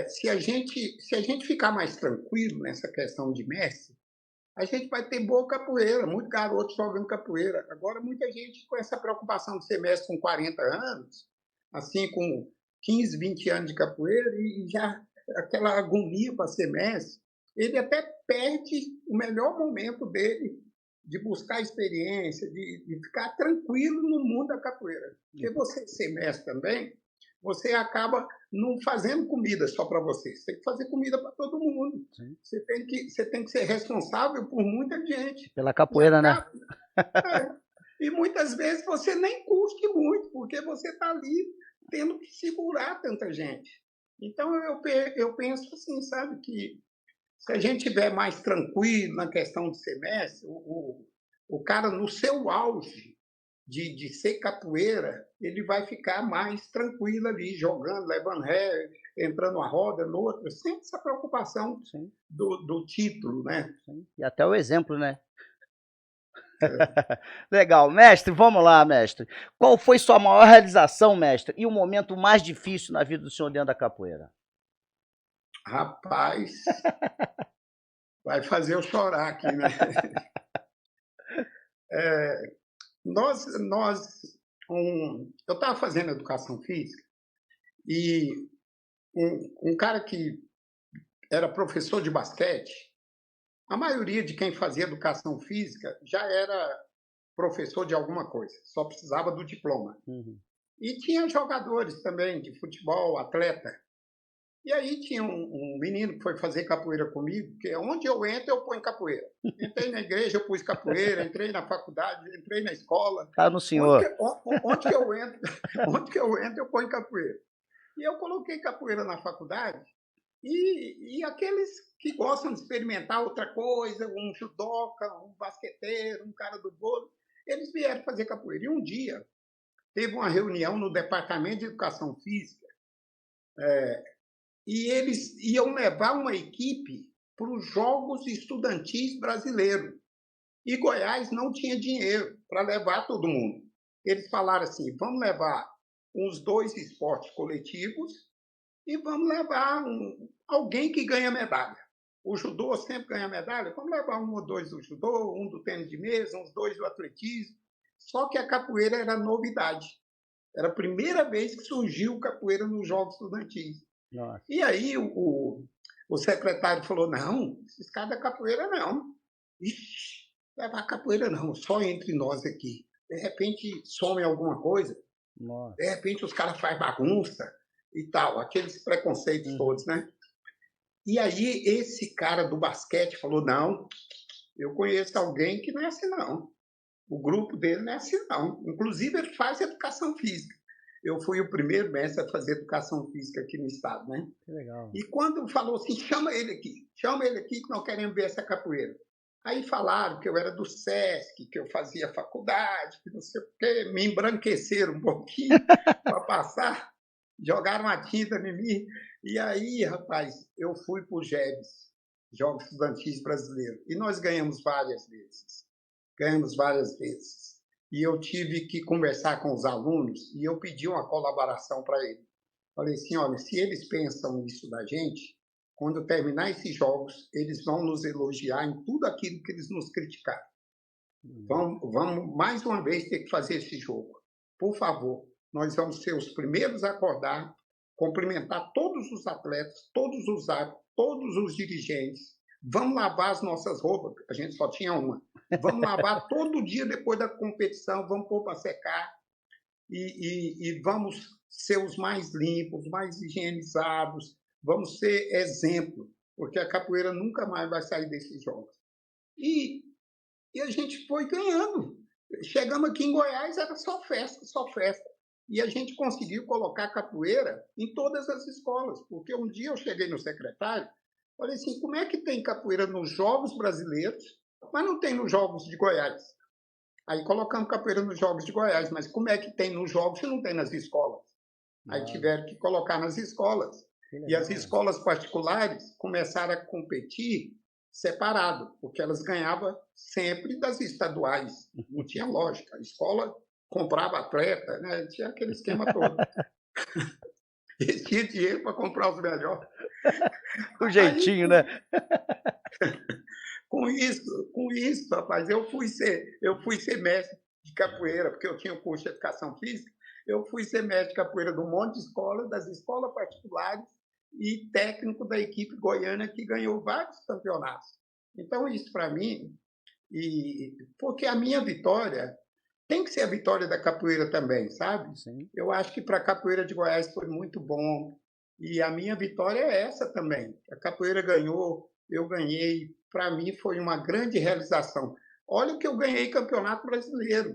se a gente ficar mais tranquilo nessa questão de mestre, a gente vai ter boa capoeira, muito garoto jogando capoeira. Agora, muita gente com essa preocupação de ser mestre com 40 anos, assim, com 15, 20 anos de capoeira, e já aquela agonia para ser mestre, ele até perde o melhor momento dele de buscar experiência, de ficar tranquilo no mundo da capoeira. Porque você ser mestre também, você acaba não fazendo comida só para você. Você tem que fazer comida para todo mundo. Você tem que ser responsável por muita gente. Pela capoeira, né? E muitas vezes você nem curte muito, porque você está ali tendo que segurar tanta gente. Então, eu penso assim, sabe, que se a gente estiver mais tranquilo na questão de semestre, o cara no seu auge de ser capoeira, ele vai ficar mais tranquilo ali, jogando, levando ré, entrando uma roda, noutra, sem essa preocupação do título, né? Sim. E até o exemplo, né? Legal. Mestre, vamos lá, mestre. Qual foi sua maior realização, mestre, e o momento mais difícil na vida do senhor dentro da capoeira? Rapaz, vai fazer eu chorar aqui, né? Eu estava fazendo educação física e um cara que era professor de basquete, a maioria de quem fazia educação física já era professor de alguma coisa, só precisava do diploma. E tinha jogadores também de futebol, atleta. E aí tinha um menino que foi fazer capoeira comigo, que onde eu entro, eu ponho capoeira. Entrei na igreja, eu pus capoeira, entrei na faculdade, entrei na escola. Tá no senhor. Onde que eu entro, eu ponho capoeira. E eu coloquei capoeira na faculdade, e aqueles que gostam de experimentar outra coisa, um judoca, um basqueteiro, um cara do bolo, eles vieram fazer capoeira. E um dia, teve uma reunião no Departamento de Educação Física, e eles iam levar uma equipe para os Jogos Estudantis Brasileiros. E Goiás não tinha dinheiro para levar todo mundo. Eles falaram assim, vamos levar uns 2 esportes coletivos e vamos levar alguém que ganha medalha. O judô sempre ganha medalha, vamos levar 1 ou 2 do judô, um do tênis de mesa, uns 2 do atletismo. Só que a capoeira era novidade. Era a primeira vez que surgiu capoeira nos Jogos Estudantis. Nossa. E aí o secretário falou, não, esses caras da capoeira não. Ixi, levar capoeira não, só entre nós aqui. De repente some alguma coisa, nossa, de repente os caras fazem bagunça e tal, aqueles preconceitos todos, né? E aí esse cara do basquete falou, não, eu conheço alguém que não é assim não. O grupo dele não é assim não. Inclusive ele faz educação física. Eu fui o primeiro mestre a fazer educação física aqui no estado, né? Que legal. E quando falou assim, chama ele aqui que nós queremos ver essa capoeira. Aí falaram que eu era do SESC, que eu fazia faculdade, que não sei o quê, me embranqueceram um pouquinho para passar, jogaram a tinta em mim. E aí, rapaz, eu fui para o JEBs, Jogos Estudantis Brasileiros, e nós ganhamos várias vezes. Ganhamos várias vezes. E eu tive que conversar com os alunos e eu pedi uma colaboração para eles. Falei assim, olha, se eles pensam isso da gente, quando terminar esses jogos, eles vão nos elogiar em tudo aquilo que eles nos criticaram. Vamos mais uma vez ter que fazer esse jogo. Por favor, nós vamos ser os primeiros a acordar, cumprimentar todos os atletas, todos os árbitros, todos os dirigentes. Vamos lavar as nossas roupas, a gente só tinha uma. Vamos lavar todo dia depois da competição, vamos pôr para secar e vamos ser os mais limpos, mais higienizados, vamos ser exemplo, porque a capoeira nunca mais vai sair desses jogos. E a gente foi ganhando. Chegamos aqui em Goiás, era só festa, só festa. E a gente conseguiu colocar capoeira em todas as escolas, porque um dia eu cheguei no secretário, falei assim, como é que tem capoeira nos Jogos Brasileiros, mas não tem nos Jogos de Goiás? Aí colocamos capoeira nos Jogos de Goiás, mas como é que tem nos Jogos se não tem nas escolas? Aí tiveram que colocar nas escolas. E as escolas particulares começaram a competir separado, porque elas ganhavam sempre das estaduais. Não tinha lógica. A escola comprava atleta, né? Tinha aquele esquema todo. E tinha dinheiro para comprar os melhores. O jeitinho, né? Com isso, rapaz, eu fui ser mestre de capoeira, porque eu tinha o curso de educação física. Eu fui ser mestre de capoeira de um monte de escolas, das escolas particulares, e técnico da equipe goiana que ganhou vários campeonatos. Então, isso para mim, porque a minha vitória tem que ser a vitória da capoeira também, sabe? Sim. Eu acho que para a capoeira de Goiás foi muito bom, e a minha vitória é essa também. A capoeira ganhou, eu ganhei, para mim foi uma grande realização. Olha que eu ganhei campeonato brasileiro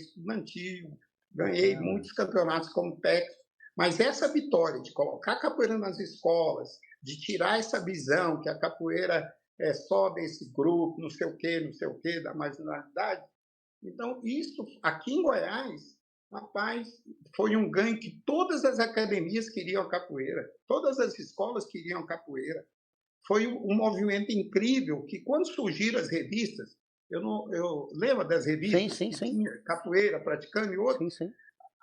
estudantil, ganhei muitos campeonatos como técnico, mas essa vitória de colocar a capoeira nas escolas, de tirar essa visão que a capoeira é só desse grupo, não sei o quê, da marginalidade. Então, isso aqui em Goiás, rapaz, foi um ganho que todas as academias queriam capoeira, todas as escolas queriam capoeira. Foi um movimento incrível que, quando surgiram as revistas, eu lembro das revistas Sim. que tinha capoeira praticando e outros, Sim.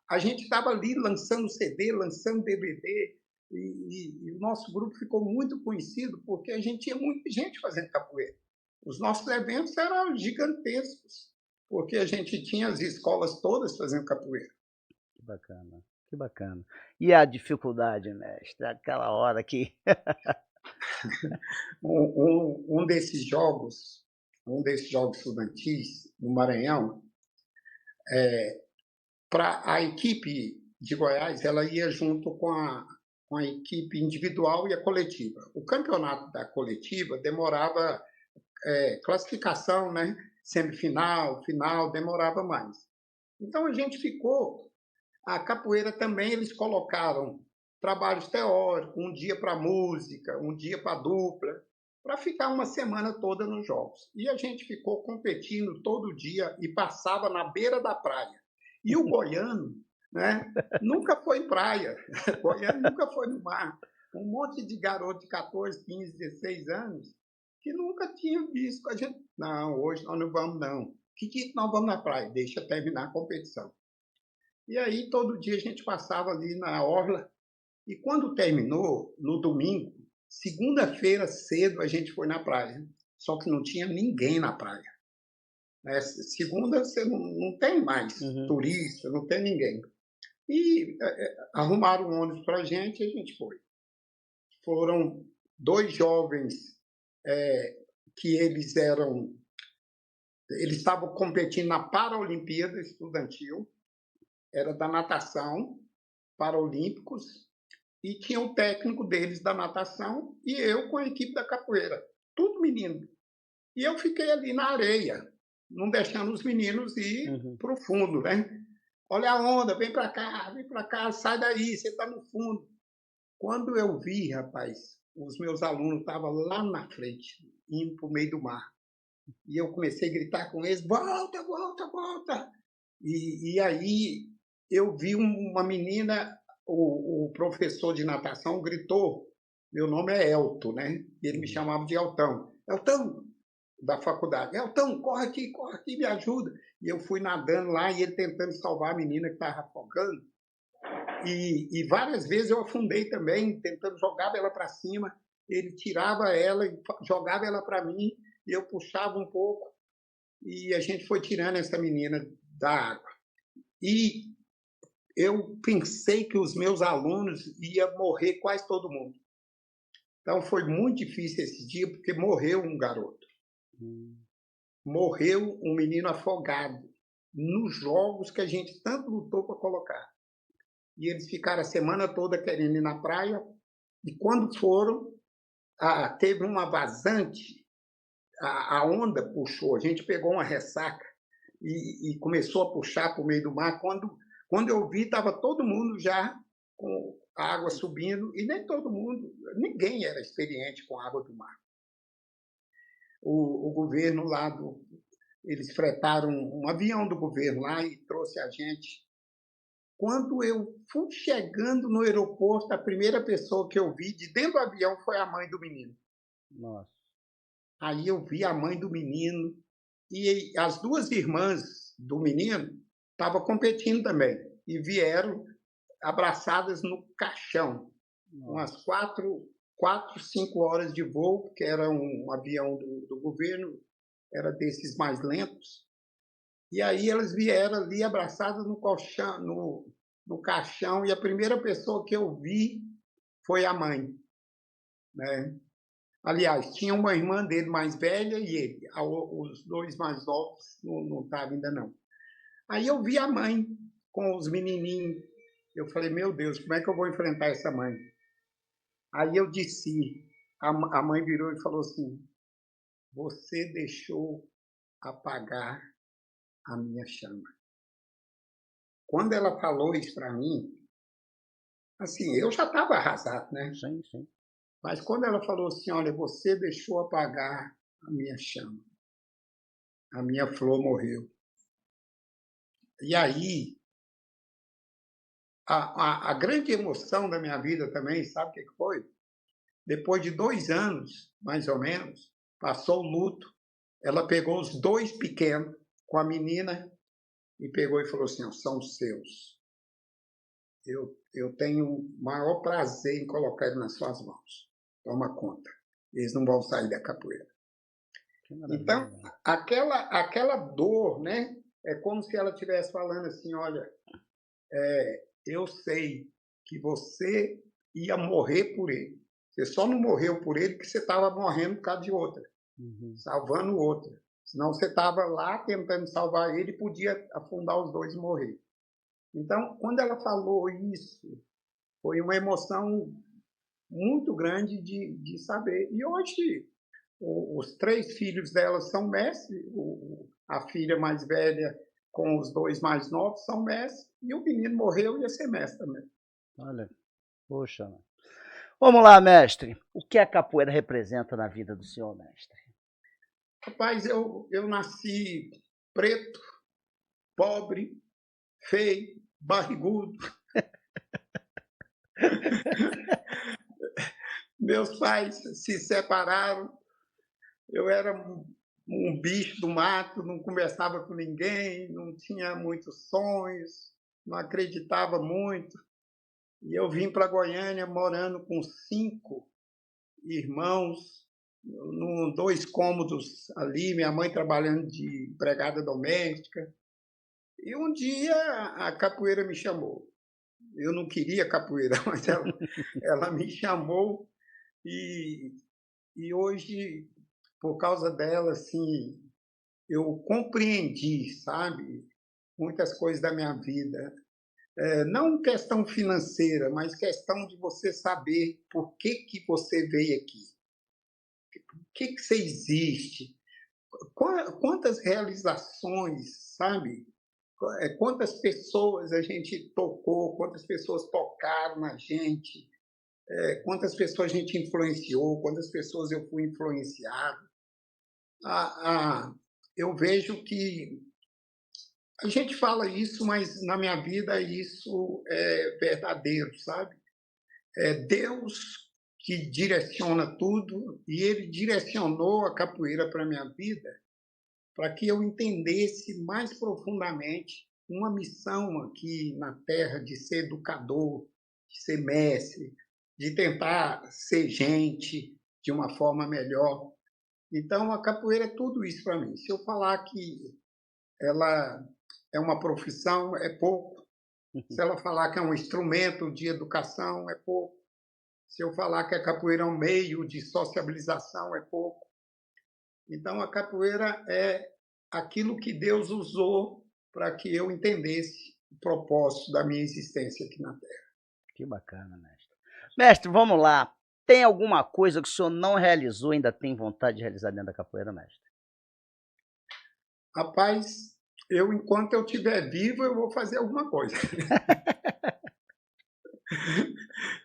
a gente estava ali lançando CD, lançando DVD, e o nosso grupo ficou muito conhecido porque a gente tinha muita gente fazendo capoeira. Os nossos eventos eram gigantescos, porque a gente tinha as escolas todas fazendo capoeira. Que bacana, que bacana. E a dificuldade, mestre, aquela hora que Um desses jogos estudantis no Maranhão, para a equipe de Goiás, ela ia junto com a equipe individual e a coletiva. O campeonato da coletiva demorava classificação, né? Semifinal, final, demorava mais. Então a gente ficou. A capoeira também eles colocaram trabalhos teóricos, um dia para música, um dia para dupla, para ficar uma semana toda nos jogos. E a gente ficou competindo todo dia e passava na beira da praia. E o goiano, né, nunca foi em praia, o goiano nunca foi no mar. Um monte de garoto de 14, 15, 16 anos que nunca tinha visto a gente. Não, hoje nós não vamos, não. Que dia que nós vamos na praia? Deixa terminar a competição. E aí, todo dia a gente passava ali na orla. E quando terminou, no domingo, segunda-feira cedo, a gente foi na praia. Só que não tinha ninguém na praia. Segunda, você não tem mais turista, não tem ninguém. E arrumaram um ônibus para a gente foi. Foram 2 jovens que eles estavam competindo na Paralimpíada Estudantil, era da natação, Paralímpicos, e tinha o técnico deles da natação e eu com a equipe da capoeira, tudo menino. E eu fiquei ali na areia, não deixando os meninos ir para o fundo, né? Olha a onda, vem para cá, sai daí, você está no fundo. Quando eu vi, rapaz, os meus alunos estavam lá na frente, indo para o meio do mar. E eu comecei a gritar com eles: volta, volta, volta. E aí eu vi uma menina, o professor de natação gritou, meu nome é Elton, né? E ele me chamava de Eltão. Eltão, da faculdade. Eltão, corre aqui, me ajuda. E eu fui nadando lá e ele tentando salvar a menina que estava afogando. E várias vezes eu afundei também, tentando jogar ela para cima. Ele tirava ela e jogava ela para mim, e eu puxava um pouco, e a gente foi tirando essa menina da água. E eu pensei que os meus alunos iam morrer quase todo mundo. Então foi muito difícil esse dia, porque morreu um garoto. Morreu um menino afogado nos jogos que a gente tanto lutou para colocar. E eles ficaram a semana toda querendo ir na praia, e quando foram, teve uma vazante, a onda puxou, a gente pegou uma ressaca e começou a puxar para o meio do mar. Quando eu vi, estava todo mundo já com a água subindo, e nem todo mundo, ninguém era experiente com a água do mar. O governo lá, eles fretaram um avião do governo lá e trouxe a gente. Quando eu fui chegando no aeroporto, a primeira pessoa que eu vi de dentro do avião foi a mãe do menino. Nossa. Aí eu vi a mãe do menino, e as duas irmãs do menino estavam competindo também, e vieram abraçadas no caixão. Umas 5 horas de voo, porque era um avião do governo, era desses mais lentos. E aí elas vieram ali abraçadas no caixão, e a primeira pessoa que eu vi foi a mãe, né? Aliás, tinha uma irmã dele mais velha e ele. Os dois mais novos não estavam ainda não. Aí eu vi a mãe com os menininhos. Eu falei, meu Deus, como é que eu vou enfrentar essa mãe? Aí eu disse, a mãe virou e falou assim, você deixou apagar a minha chama. Quando ela falou isso para mim, assim, eu já estava arrasado, né? Sim, sim. Mas quando ela falou assim, olha, você deixou apagar a minha chama, a minha flor morreu. E aí, a grande emoção da minha vida também, sabe o que foi? Depois de 2 anos, mais ou menos, passou o luto, ela pegou os 2 pequenos com a menina e pegou e falou assim, são seus. Eu tenho o maior prazer em colocar eles nas suas mãos. Toma conta. Eles não vão sair da capoeira. Então, aquela dor, né? É como se ela estivesse falando assim, olha, eu sei que você ia morrer por ele. Você só não morreu por ele porque você estava morrendo por causa de outra, salvando outra. Senão você estava lá tentando salvar ele e podia afundar os dois e morrer. Então, quando ela falou isso, foi uma emoção muito grande de saber. E hoje, os 3 filhos dela são mestres, a filha mais velha com os 2 mais novos são mestres, e o menino morreu e ia ser mestre também. Olha, poxa. Vamos lá, mestre. O que a capoeira representa na vida do senhor, mestre? Rapaz, eu nasci preto, pobre, feio, barrigudo. Meus pais se separaram. Eu era um bicho do mato, não conversava com ninguém, não tinha muitos sonhos, não acreditava muito. E eu vim para Goiânia morando com 5 irmãos, 2 cômodos ali, minha mãe trabalhando de empregada doméstica. E um dia a capoeira me chamou. Eu não queria capoeira, mas ela me chamou, e hoje, por causa dela, assim, eu compreendi, sabe, muitas coisas da minha vida. Não questão financeira, mas questão de você saber por que você veio aqui. Por que você existe? Quantas realizações, sabe? Quantas pessoas a gente tocou, quantas pessoas tocaram na gente, quantas pessoas a gente influenciou, quantas pessoas eu fui influenciado. Eu vejo que a gente fala isso, mas na minha vida isso é verdadeiro, sabe? É Deus que direciona tudo e ele direcionou a capoeira para a minha vida para que eu entendesse mais profundamente uma missão aqui na Terra de ser educador, de ser mestre, de tentar ser gente de uma forma melhor. Então, a capoeira é tudo isso para mim. Se eu falar que ela é uma profissão, é pouco. Se ela falar que é um instrumento de educação, é pouco. Se eu falar que a capoeira é um meio de sociabilização, é pouco. Então, a capoeira é aquilo que Deus usou para que eu entendesse o propósito da minha existência aqui na Terra. Que bacana, mestre. Mestre, vamos lá. Tem alguma coisa que o senhor não realizou e ainda tem vontade de realizar dentro da capoeira, mestre? Rapaz, enquanto eu estiver vivo, eu vou fazer alguma coisa.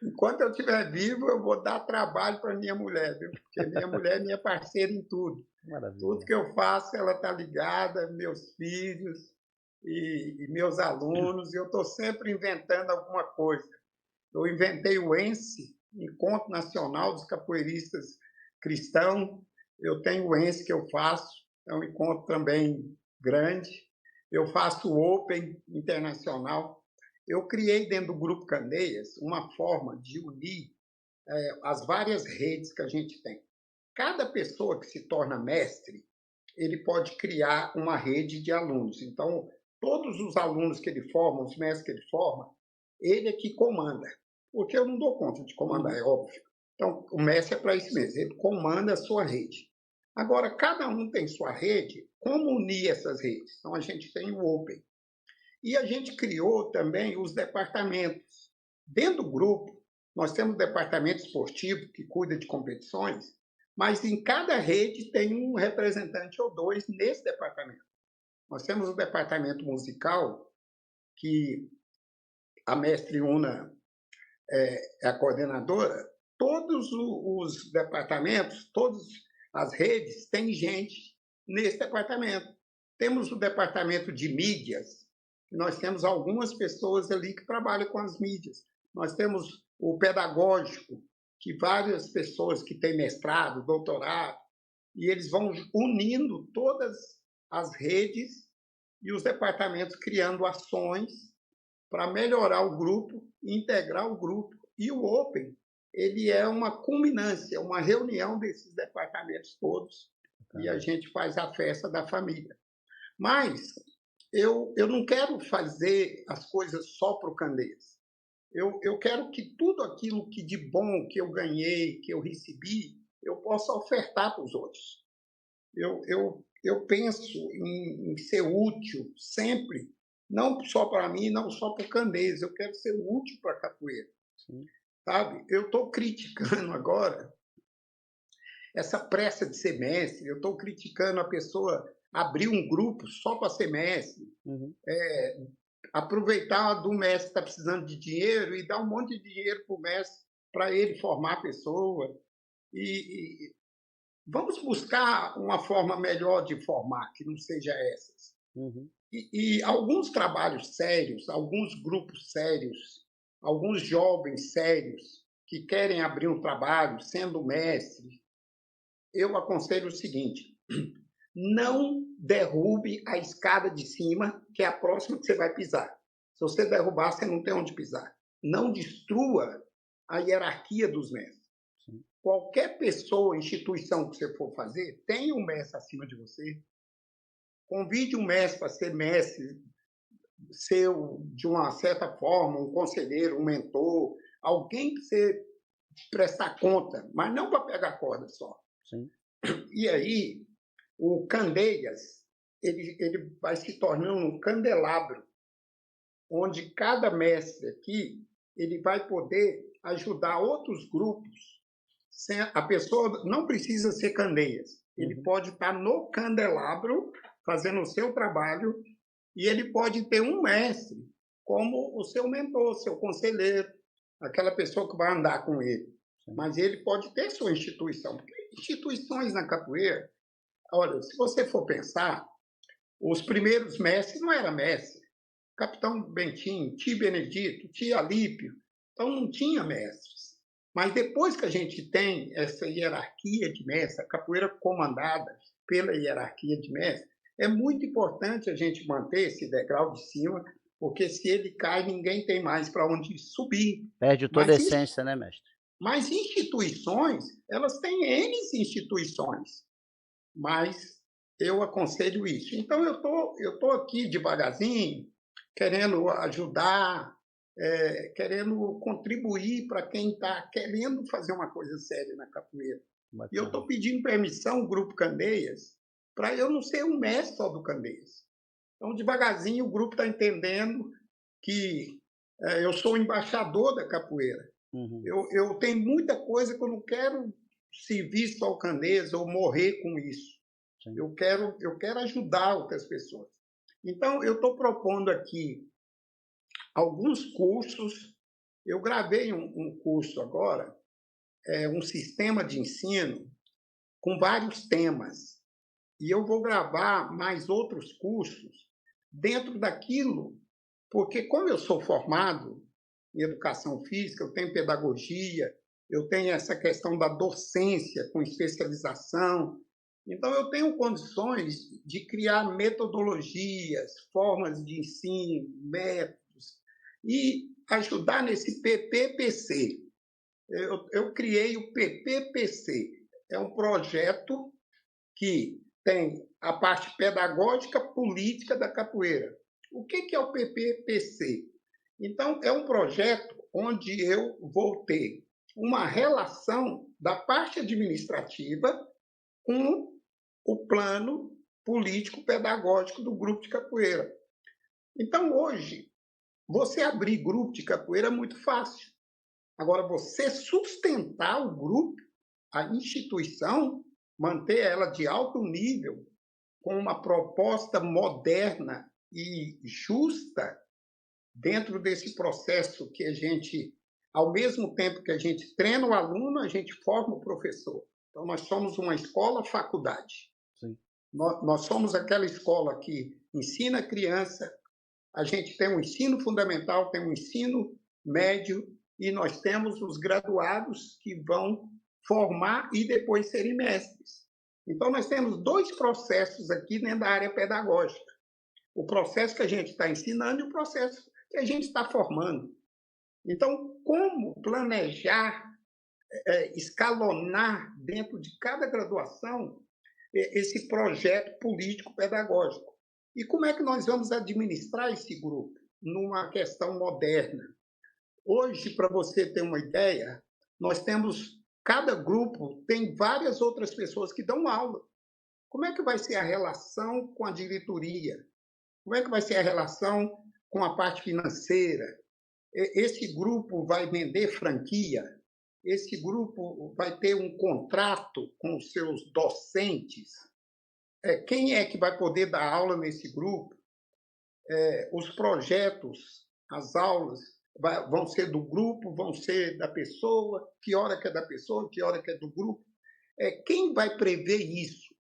Enquanto eu estiver vivo, eu vou dar trabalho para minha mulher, viu? Porque minha mulher é minha parceira em tudo. Tudo Maravilha. que eu faço, ela está ligada, meus filhos e meus alunos, e eu estou sempre inventando alguma coisa. Eu inventei o ENSE, Encontro Nacional dos Capoeiristas Cristãos. Eu tenho o ENSE que eu faço, é um encontro também grande. Eu faço o Open Internacional. Eu criei dentro do Grupo Candeias uma forma de unir as várias redes que a gente tem. Cada pessoa que se torna mestre, ele pode criar uma rede de alunos. Então, todos os alunos que ele forma, os mestres que ele forma, ele é que comanda. Porque eu não dou conta de comandar, é óbvio. Então, o mestre é para isso mesmo, ele comanda a sua rede. Agora, cada um tem sua rede, como unir essas redes? Então, a gente tem o Open. E a gente criou também os departamentos. Dentro do grupo, nós temos o departamento esportivo, que cuida de competições, mas em cada rede tem um representante ou dois nesse departamento. Nós temos o departamento musical, que a mestre Una é a coordenadora. Todos os departamentos, todas as redes, têm gente nesse departamento. Temos o departamento de mídias, nós temos algumas pessoas ali que trabalham com as mídias. Nós temos o pedagógico, que várias pessoas que têm mestrado, doutorado, e eles vão unindo todas as redes e os departamentos criando ações para melhorar o grupo, integrar o grupo. E o Open, ele é uma culminância, uma reunião desses departamentos todos, e a gente faz a festa da família. Mas eu não quero fazer as coisas só para o Candeias. Eu quero que tudo aquilo que de bom que eu ganhei, que eu recebi, eu possa ofertar para os outros. Eu penso em ser útil sempre, não só para mim, não só para o Candeias, eu quero ser útil para a capoeira. Sim. Sabe? Eu estou criticando agora essa pressa de ser mestre, eu estou criticando a pessoa abrir um grupo só para ser mestre, aproveitar do mestre que está precisando de dinheiro e dar um monte de dinheiro para o mestre para ele formar a pessoa. E vamos buscar uma forma melhor de formar, que não seja essas. E alguns trabalhos sérios, alguns grupos sérios, alguns jovens sérios que querem abrir um trabalho sendo mestre, eu aconselho o seguinte: não derrube a escada de cima, que é a próxima que você vai pisar. Se você derrubar, você não tem onde pisar. Não destrua a hierarquia dos mestres. Sim. Qualquer pessoa, instituição que você for fazer, tem um mestre acima de você. Convide um mestre para ser mestre seu, de uma certa forma, um conselheiro, um mentor, alguém que você prestar conta, mas não para pegar corda só. Sim. E aí, o Candeias, ele vai se tornando um candelabro, onde cada mestre aqui ele vai poder ajudar outros grupos. A pessoa não precisa ser Candeias, ele pode estar no candelabro fazendo o seu trabalho e ele pode ter um mestre como o seu mentor, seu conselheiro, aquela pessoa que vai andar com ele. Mas ele pode ter sua instituição, porque instituições na capoeira, olha, se você for pensar, os primeiros mestres não era mestre. Capitão Bentinho, tio Benedito, tio Alípio, então não tinha mestres. Mas depois que a gente tem essa hierarquia de mestres, a capoeira comandada pela hierarquia de mestres, é muito importante a gente manter esse degrau de cima, porque se ele cai, ninguém tem mais para onde subir. Perde toda a Mas, essência, né, mestre? mas instituições, elas têm N instituições, mas eu aconselho isso. Então, eu tô aqui devagarzinho, querendo ajudar, querendo contribuir para quem está querendo fazer uma coisa séria na capoeira. E eu estou pedindo permissão ao Grupo Candeias para eu não ser um mestre só do Candeias. Então, devagarzinho, o grupo está entendendo que eu sou o embaixador da capoeira. Uhum. Eu tenho muita coisa que eu não quero servir só ao Candeias ou morrer com isso. Eu quero ajudar outras pessoas. Então, eu estou propondo aqui alguns cursos. Eu gravei um curso agora, um sistema de ensino com vários temas. E eu vou gravar mais outros cursos dentro daquilo, porque como eu sou formado em educação física, eu tenho pedagogia, eu tenho essa questão da docência com especialização, então eu tenho condições de criar metodologias, formas de ensino, métodos, e ajudar nesse PPPC. Eu criei o PPPC, é um projeto que tem a parte pedagógica política da capoeira. O que é o PPPC? Então, é um projeto onde eu vou ter uma relação da parte administrativa com o plano político-pedagógico do grupo de capoeira. Então, hoje, você abrir grupo de capoeira é muito fácil. Agora, você sustentar o grupo, a instituição, manter ela de alto nível, com uma proposta moderna e justa, dentro desse processo que a gente, ao mesmo tempo que a gente treina o aluno, a gente forma o professor. Então, nós somos uma escola-faculdade. Nós somos aquela escola que ensina a criança, a gente tem um ensino fundamental, tem um ensino médio, e nós temos os graduados que vão formar e depois serem mestres. Então, nós temos dois processos aqui dentro da área pedagógica. O processo que a gente está ensinando e o processo que a gente está formando. Então, como planejar, escalonar dentro de cada graduação esse projeto político-pedagógico? E como é que nós vamos administrar esse grupo numa questão moderna? Hoje, para você ter uma ideia, nós temos, cada grupo tem várias outras pessoas que dão aula. Como é que vai ser a relação com a diretoria? Como é que vai ser a relação com a parte financeira? Esse grupo vai vender franquia? Esse grupo vai ter um contrato com os seus docentes? Quem é que vai poder dar aula nesse grupo? Os projetos, as aulas vão ser do grupo, vão ser da pessoa? Que hora que é da pessoa, que hora que é do grupo? Quem vai prever isso?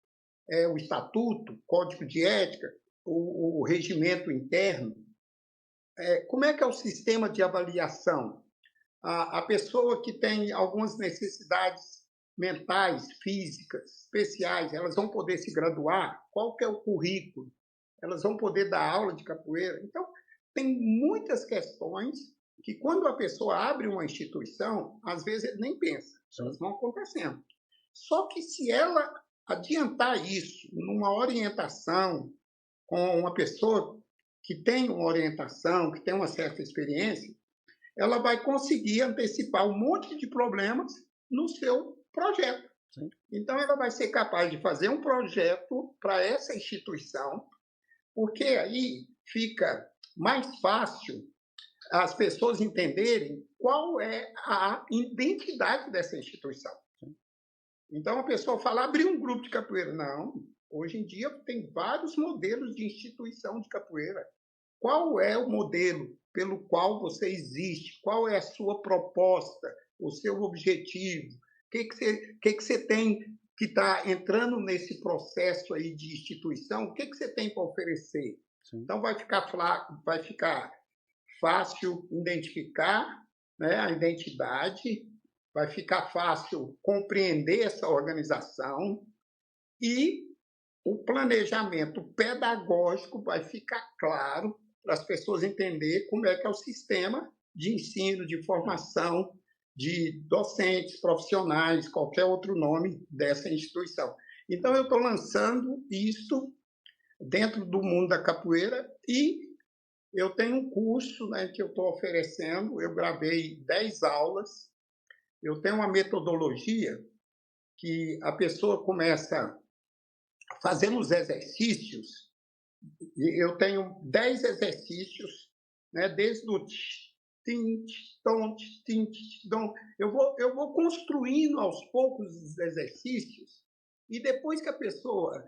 O estatuto, código de ética, o regimento interno? Como é que é o sistema de avaliação? A pessoa que tem algumas necessidades mentais, físicas, especiais, elas vão poder se graduar? Qual que é o currículo? Elas vão poder dar aula de capoeira? Então, tem muitas questões que, quando a pessoa abre uma instituição, às vezes ele nem pensa, elas vão acontecendo. Só que se ela adiantar isso numa orientação com uma pessoa que tem uma orientação, que tem uma certa experiência, ela vai conseguir antecipar um monte de problemas no seu projeto. Sim. Então, ela vai ser capaz de fazer um projeto para essa instituição, porque aí fica mais fácil as pessoas entenderem qual é a identidade dessa instituição. Sim. Então, a pessoa fala, abrir um grupo de capoeira. Não, hoje em dia tem vários modelos de instituição de capoeira. Qual é o modelo pelo qual você existe? Qual é a sua proposta, o seu objetivo? O que você tem que está entrando nesse processo aí de instituição, o que você tem para oferecer? Sim. Então, vai ficar fácil identificar, né, a identidade, vai ficar fácil compreender essa organização e o planejamento pedagógico vai ficar claro para as pessoas entenderem como é que é o sistema de ensino, de formação, de docentes, profissionais, qualquer outro nome dessa instituição. Então, eu estou lançando isso dentro do mundo da capoeira e eu tenho um curso, né, que eu estou oferecendo, eu gravei 10 aulas, eu tenho uma metodologia que a pessoa começa fazendo os exercícios, e eu tenho 10 exercícios, né, desde o tim, tom, tim, dom. Eu vou construindo aos poucos os exercícios, e depois que a pessoa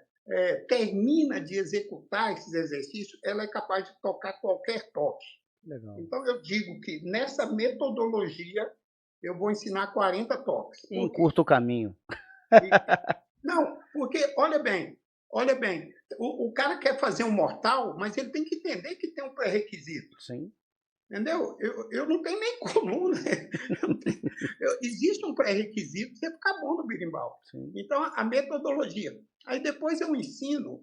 termina de executar esses exercícios, ela é capaz de tocar qualquer toque. Legal. Então, eu digo que nessa metodologia eu vou ensinar 40 toques. Em curto caminho. Não, porque, olha bem, o cara quer fazer um mortal, mas ele tem que entender que tem um pré-requisito. Sim. Entendeu? Eu não tenho nem coluna. Existe um pré-requisito para você ficar bom no berimbau. Sim. Então, a metodologia. Aí depois eu ensino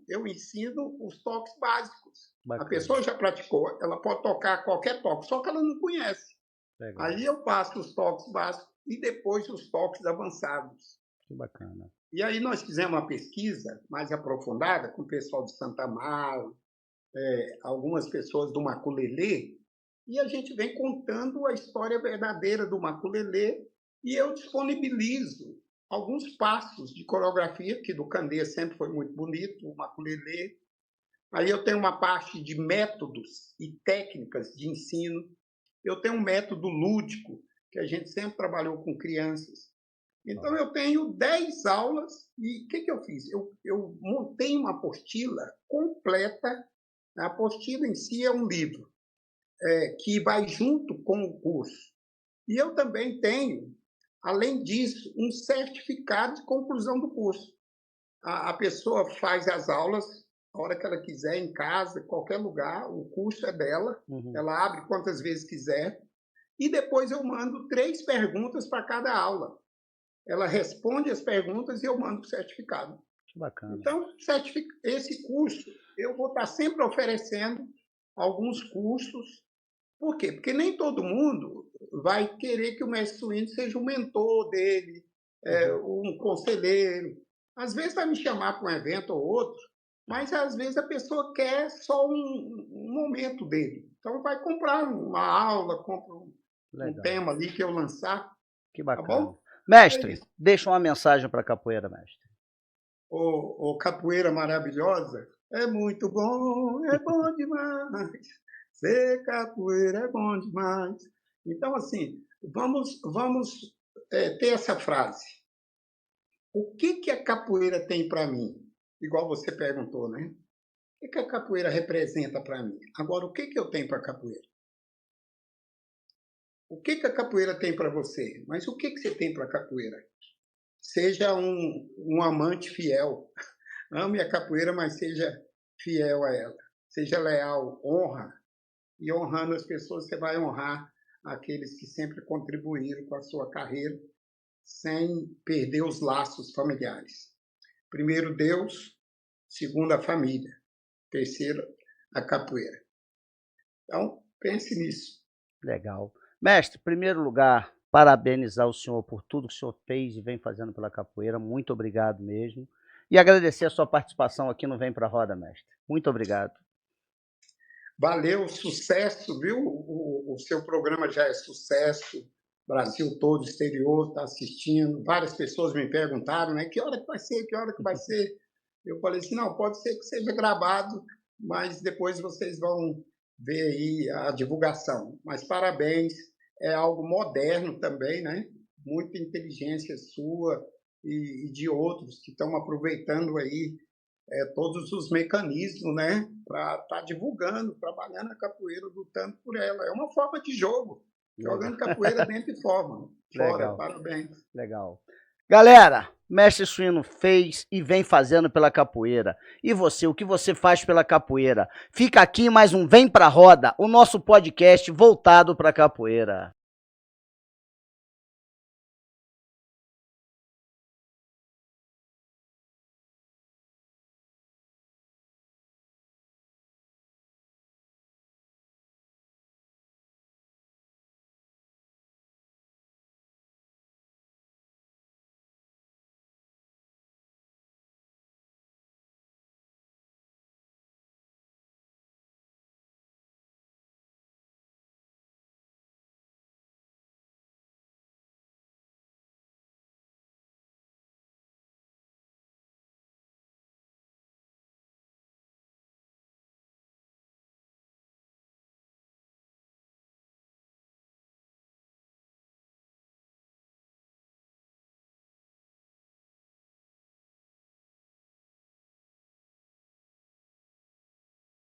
os toques básicos. Bacana. A pessoa já praticou, ela pode tocar qualquer toque, só que ela não conhece. Legal. Aí eu passo os toques básicos e depois os toques avançados. Que bacana. E aí nós fizemos uma pesquisa mais aprofundada com o pessoal de Santa Amaro, algumas pessoas do Maculelê, e a gente vem contando a história verdadeira do Maculelê, e eu disponibilizo alguns passos de coreografia, que do Candê sempre foi muito bonito, o Maculelê. Aí eu tenho uma parte de métodos e técnicas de ensino. Eu tenho um método lúdico, que a gente sempre trabalhou com crianças. Então, eu tenho 10 aulas e o que eu fiz? Eu montei uma apostila completa. A apostila em si é um livro que vai junto com o curso. E eu também tenho, além disso, um certificado de conclusão do curso. A pessoa faz as aulas a hora que ela quiser, em casa, qualquer lugar, o curso é dela, ela abre quantas vezes quiser, e depois eu mando 3 perguntas para cada aula. Ela responde as perguntas e eu mando o certificado. Que bacana. Então, esse curso, eu vou estar sempre oferecendo alguns cursos. Por quê? Porque nem todo mundo vai querer que o mestre swing seja um mentor dele, um conselheiro. Às vezes vai me chamar para um evento ou outro, mas às vezes a pessoa quer só um momento dele. Então, vai comprar uma aula, compra um tema ali que eu lançar. Que bacana. Tá bom? Mestre, deixa uma mensagem para a capoeira, mestre. O capoeira maravilhosa, é muito bom, é bom demais. Ser capoeira é bom demais. Então, assim, vamos ter essa frase. O que a capoeira tem para mim? Igual você perguntou, né? O que a capoeira representa para mim? Agora, o que eu tenho para a capoeira? O que a capoeira tem para você? Mas o que você tem para a capoeira? Seja um amante fiel. Ame a capoeira, mas seja fiel a ela. Seja leal, honra. E honrando as pessoas, você vai honrar aqueles que sempre contribuíram com a sua carreira, sem perder os laços familiares. Primeiro, Deus. Segundo, a família. Terceiro, a capoeira. Então, pense nisso. Legal. Mestre, em primeiro lugar, parabenizar o senhor por tudo que o senhor fez e vem fazendo pela capoeira. Muito obrigado mesmo. E agradecer a sua participação aqui no Vem Pra Roda, mestre. Muito obrigado. Valeu, sucesso, viu? O seu programa já é sucesso. Brasil todo, exterior, está assistindo. Várias pessoas me perguntaram, né? Que hora que vai ser? Que hora que vai ser? Eu falei assim, não, pode ser que seja gravado, mas depois vocês vão ver aí a divulgação. Mas parabéns, é algo moderno também, né? Muita inteligência sua e de outros que estão aproveitando aí todos os mecanismos, né? Para estar divulgando, trabalhando a capoeira, lutando por ela. É uma forma de jogo, jogando capoeira dentro e fora. Legal. Parabéns. Legal. Galera, Mestre Suíno fez e vem fazendo pela capoeira. E você, o que você faz pela capoeira? Fica aqui mais um Vem Pra Roda, o nosso podcast voltado pra capoeira.